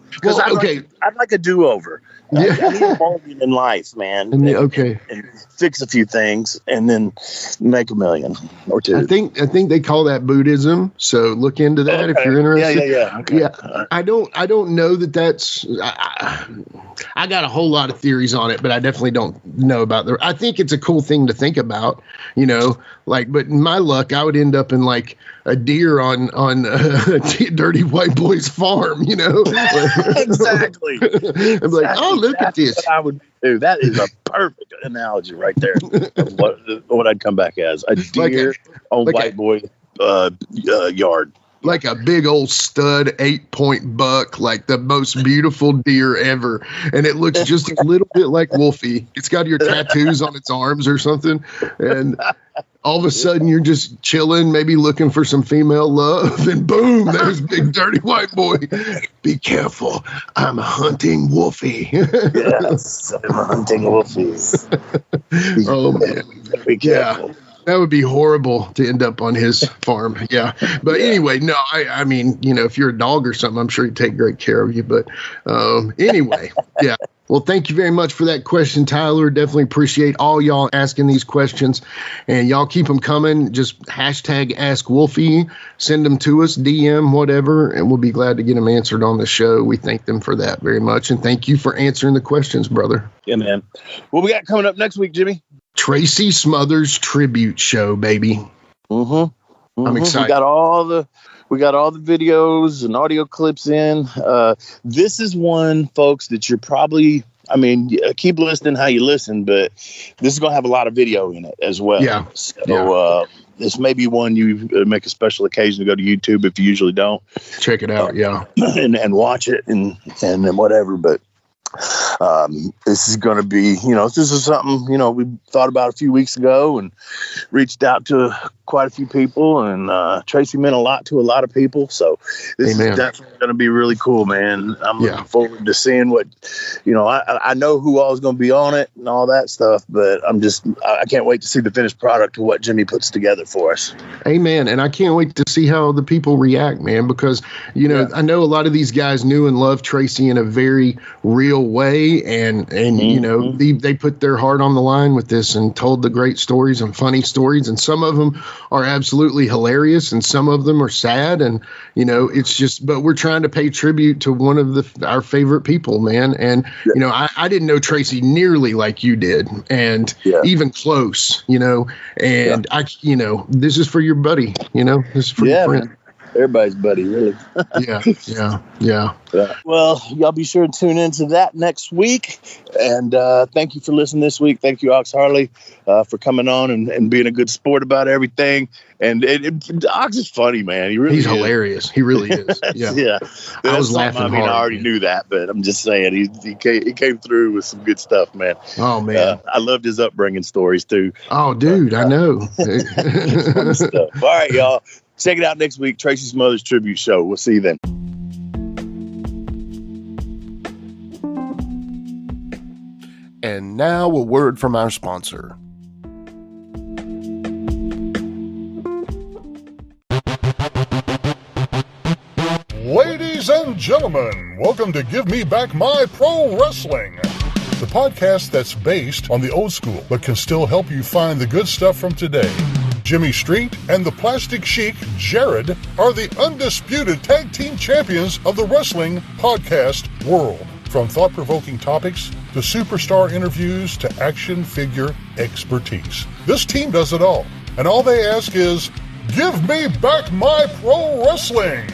Because I'd like a do-over. Yeah. I need a moment in life, man. And fix a few things and then make $1 million or $2 million. I think they call that Buddhism. So look into that if you're interested. Yeah. Okay. Yeah. I don't know that that's. I got a whole lot of theories on it, but I definitely don't know about I think it's a cool thing to think about, you know. Like, but in my luck, I would end up in like a deer on a dirty white boy's farm, you know. Exactly. I'm like, oh, look at this. What I would do. That is a perfect analogy right there of what I'd come back as. A deer on white boy yard. Like a big old stud 8-point buck, like the most beautiful deer ever. And it looks just a little bit like Wolfie. It's got your tattoos on its arms or something. And all of a sudden you're just chilling, maybe looking for some female love. And boom, there's big dirty white boy. Be careful. I'm hunting Wolfie. Yes, I'm hunting Wolfie. Oh, man. Be careful. Yeah. That would be horrible to end up on his farm. Yeah. But anyway, no, I mean, you know, if you're a dog or something, I'm sure he'd take great care of you. But anyway, yeah. Well, thank you very much for that question, Tyler. Definitely appreciate all y'all asking these questions. And y'all keep them coming. Just hashtag Ask Wolfie. Send them to us, DM, whatever, and we'll be glad to get them answered on the show. We thank them for that very much. And thank you for answering the questions, brother. Yeah, man. What we got coming up next week, Jimmy? Tracy Smothers tribute show, baby. I'm excited. We got all the videos and audio clips in. This is one, folks, that you're probably, I mean, keep listening how you listen, but this is going to have a lot of video in it as well. Yeah. So this may be one you make a special occasion to go to YouTube if you usually don't. Check it out. Yeah. And watch it and whatever. But this is going to be, you know, this is something, you know, we thought about a few weeks ago and reached out to quite a few people, and Tracy meant a lot to a lot of people. So this is definitely going to be really cool, man. I'm looking forward to seeing what, you know, I know who all is going to be on it and all that stuff, but I can't wait to see the finished product of what Jimmy puts together for us. Amen. And I can't wait to see how the people react, man, because, you know, I know a lot of these guys knew and loved Tracy in a very real way. And you know, they put their heart on the line with this and told the great stories and funny stories. And some of them are absolutely hilarious and some of them are sad. And, you know, it's just, but we're trying to pay tribute to one of our favorite people, man. And, you know, I didn't know Tracy nearly like you did, and even close, you know, and you know, this is for your buddy, you know, this is for your friend. Man. Everybody's buddy, really. Yeah. Well, y'all be sure to tune into that next week. And thank you for listening this week. Thank you, Ox Harley, for coming on and being a good sport about everything. And Ox is funny, man. He's hilarious. He really is. Yeah. I was laughing hard. I mean, I already knew that, but I'm just saying he came through with some good stuff, man. Oh, man. I loved his upbringing stories, too. Oh, dude, I know. Fun stuff. All right, y'all. Check it out next week, Tracy Smothers Tribute Show. We'll see you then. And now a word from our sponsor. Ladies and gentlemen, welcome to Give Me Back My Pro Wrestling, the podcast that's based on the old school but can still help you find the good stuff from today. Jimmy Street and the Plastic Chic, Jared, are the undisputed tag team champions of the wrestling podcast world. From thought-provoking topics to superstar interviews to action figure expertise. This team does it all. And all they ask is, give me back my pro wrestling!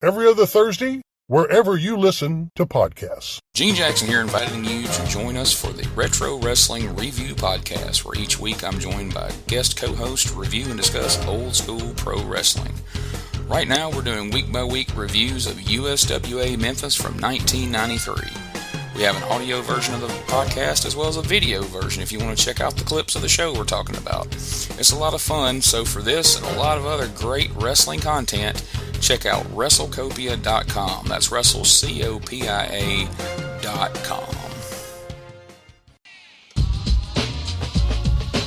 Every other Thursday, wherever you listen to podcasts. Gene Jackson here, inviting you to join us for the Retro Wrestling Review Podcast, where each week I'm joined by guest co-host to review and discuss old school pro wrestling. Right now we're doing week by week reviews of USWA Memphis from 1993. We have an audio version of the podcast as well as a video version if you want to check out the clips of the show we're talking about. It's a lot of fun, so for this and a lot of other great wrestling content, check out WrestleCopia.com. That's WrestleCopia.com.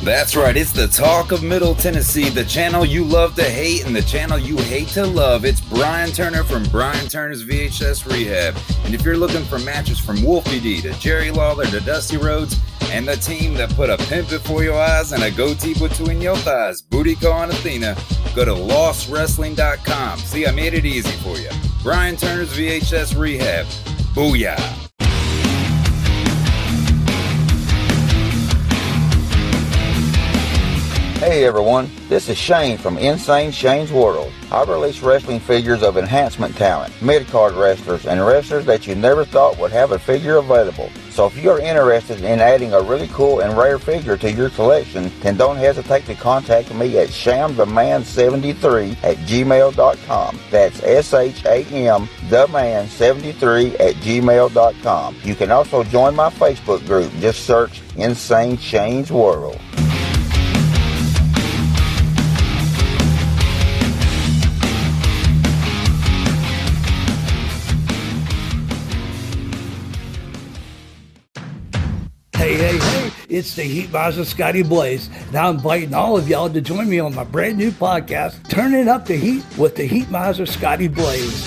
That's right, it's the talk of Middle Tennessee, the channel you love to hate and the channel you hate to love. It's Brian Turner from Brian Turner's VHS Rehab. And if you're looking for matches from Wolfie D to Jerry Lawler to Dusty Rhodes and the team that put a pimp before your eyes and a goatee between your thighs, Booty Call and Athena, go to LostWrestling.com. See, I made it easy for you. Brian Turner's VHS Rehab. Booyah. Hey everyone, this is Shane from Insane Shane's World. I release wrestling figures of enhancement talent, mid-card wrestlers, and wrestlers that you never thought would have a figure available. So if you are interested in adding a really cool and rare figure to your collection, then don't hesitate to contact me at shamtheman73@gmail.com. That's SHAMtheman73@gmail.com. You can also join my Facebook group. Just search Insane Shane's World. Hey, it's the Heat Miser Scotty Blaze, and I'm inviting all of y'all to join me on my brand new podcast, Turning Up the Heat with the Heat Miser Scotty Blaze.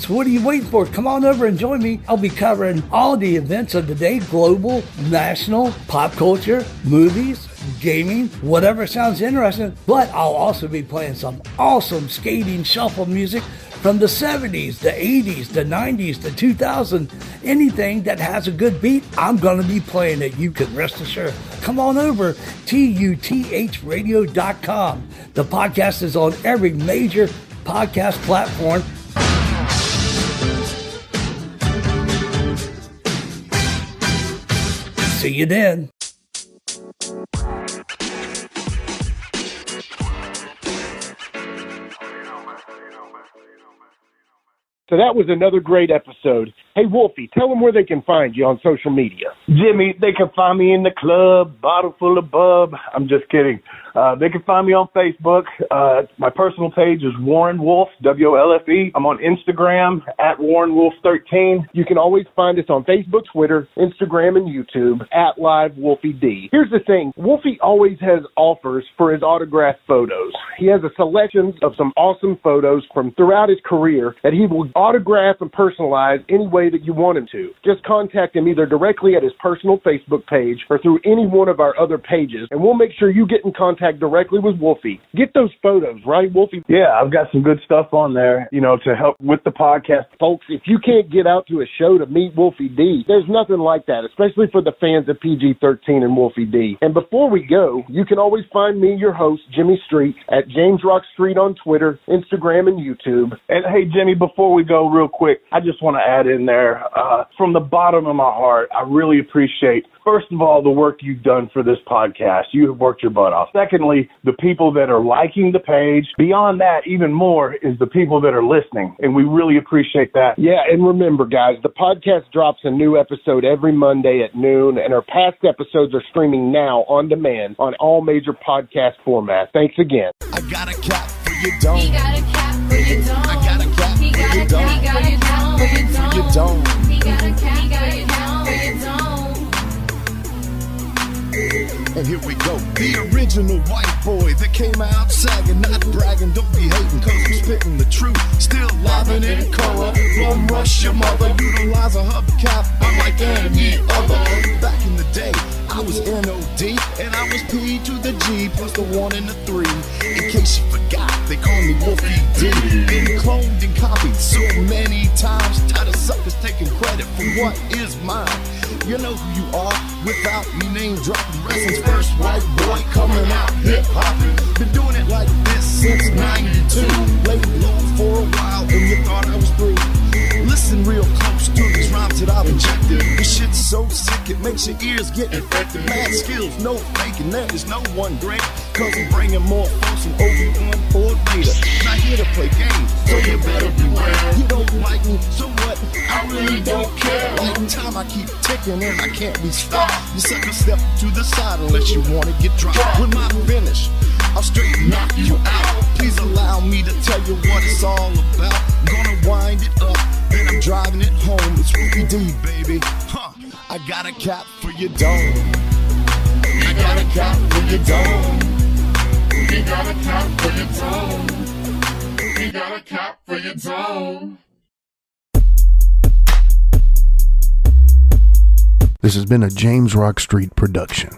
So what are you waiting for? Come on over and join me. I'll be covering all the events of the day, global, national, pop culture, movies, gaming, whatever sounds interesting. But I'll also be playing some awesome skating shuffle music from the 70s, the 80s, the 90s, the 2000s. Anything that has a good beat, I'm going to be playing it. You can rest assured. Come on over, TUTHradio.com. The podcast is on every major podcast platform. See you then. So that was another great episode. Hey, Wolfie, tell them where they can find you on social media. Jimmy, they can find me in the club, bottle full of bub. I'm just kidding. They can find me on Facebook. My personal page is Warren Wolf, WOLFE. I'm on Instagram at WarrenWolf13. You can always find us on Facebook, Twitter, Instagram, and YouTube at Live Wolfie D. Here's the thing. Wolfie always has offers for his autographed photos. He has a selection of some awesome photos from throughout his career that he will autograph and personalize any way that you want him to. Just contact him either directly at his personal Facebook page or through any one of our other pages, and we'll make sure you get in contact directly with Wolfie. Get those photos, right, Wolfie? Yeah, I've got some good stuff on there, to help with the podcast. Folks, if you can't get out to a show to meet Wolfie D, there's nothing like that, especially for the fans of PG-13 and Wolfie D. And before we go, you can always find me, your host, Jimmy Street, at James Rock Street on Twitter, Instagram, and YouTube. And hey, Jimmy, before we go real quick, I just want to add in there, from the bottom of my heart, I really appreciate, first of all, the work you've done for this podcast. You have worked your butt off. Secondly, the people that are liking the page. Beyond that, even more, is the people that are listening, and we really appreciate that. Yeah, and remember, guys, the podcast drops a new episode every Monday at noon, and our past episodes are streaming now on demand on all major podcast formats. Thanks again. I got a cap for you, don't. He got a cap for you, don't. I got a cap for you, don't. He got a cap for you, don't. You don't. He got a cap for you, don't. And here we go. The original white boy that came out sagging, not bragging, don't be hating, cause I'm spitting the truth. Still livin' in color, from rush your mother, utilize a hubcap, unlike any other. Back in the day, I was N-O-D, and I was P to the G, plus the 1 and the 3. In case you forgot, they call me Wolfie D. Been cloned and copied so many times, tired of suckers taking credit for what is mine. You know who you are without me name dropping. Wrestling's first white boy coming out hip hopping. Been doing it like this since '92. Laid low for a while and you thought I was through. Listen real close to these rhymes that I've injected. This shit's so sick it makes your ears get infected. Mad skills, no faking, there is no one great. Cause I'm bringing more folks than Obi-Wan Ford. hater. Not here to play games, so you better beware. You don't like me, so what? I really don't care. Like time I keep ticking and I can't be stopped. You sucker step to the side unless you wanna get dropped. With my finish, I'll straight knock you out. Please allow me to tell you what it's all about. Gonna wind it up, then I'm driving it home. It's Wolfie D, baby. I got a cap for your dome. I got a cap for your dome. We got a cap for your dome. We got a cap for your dome. This has been a James Rock Street production.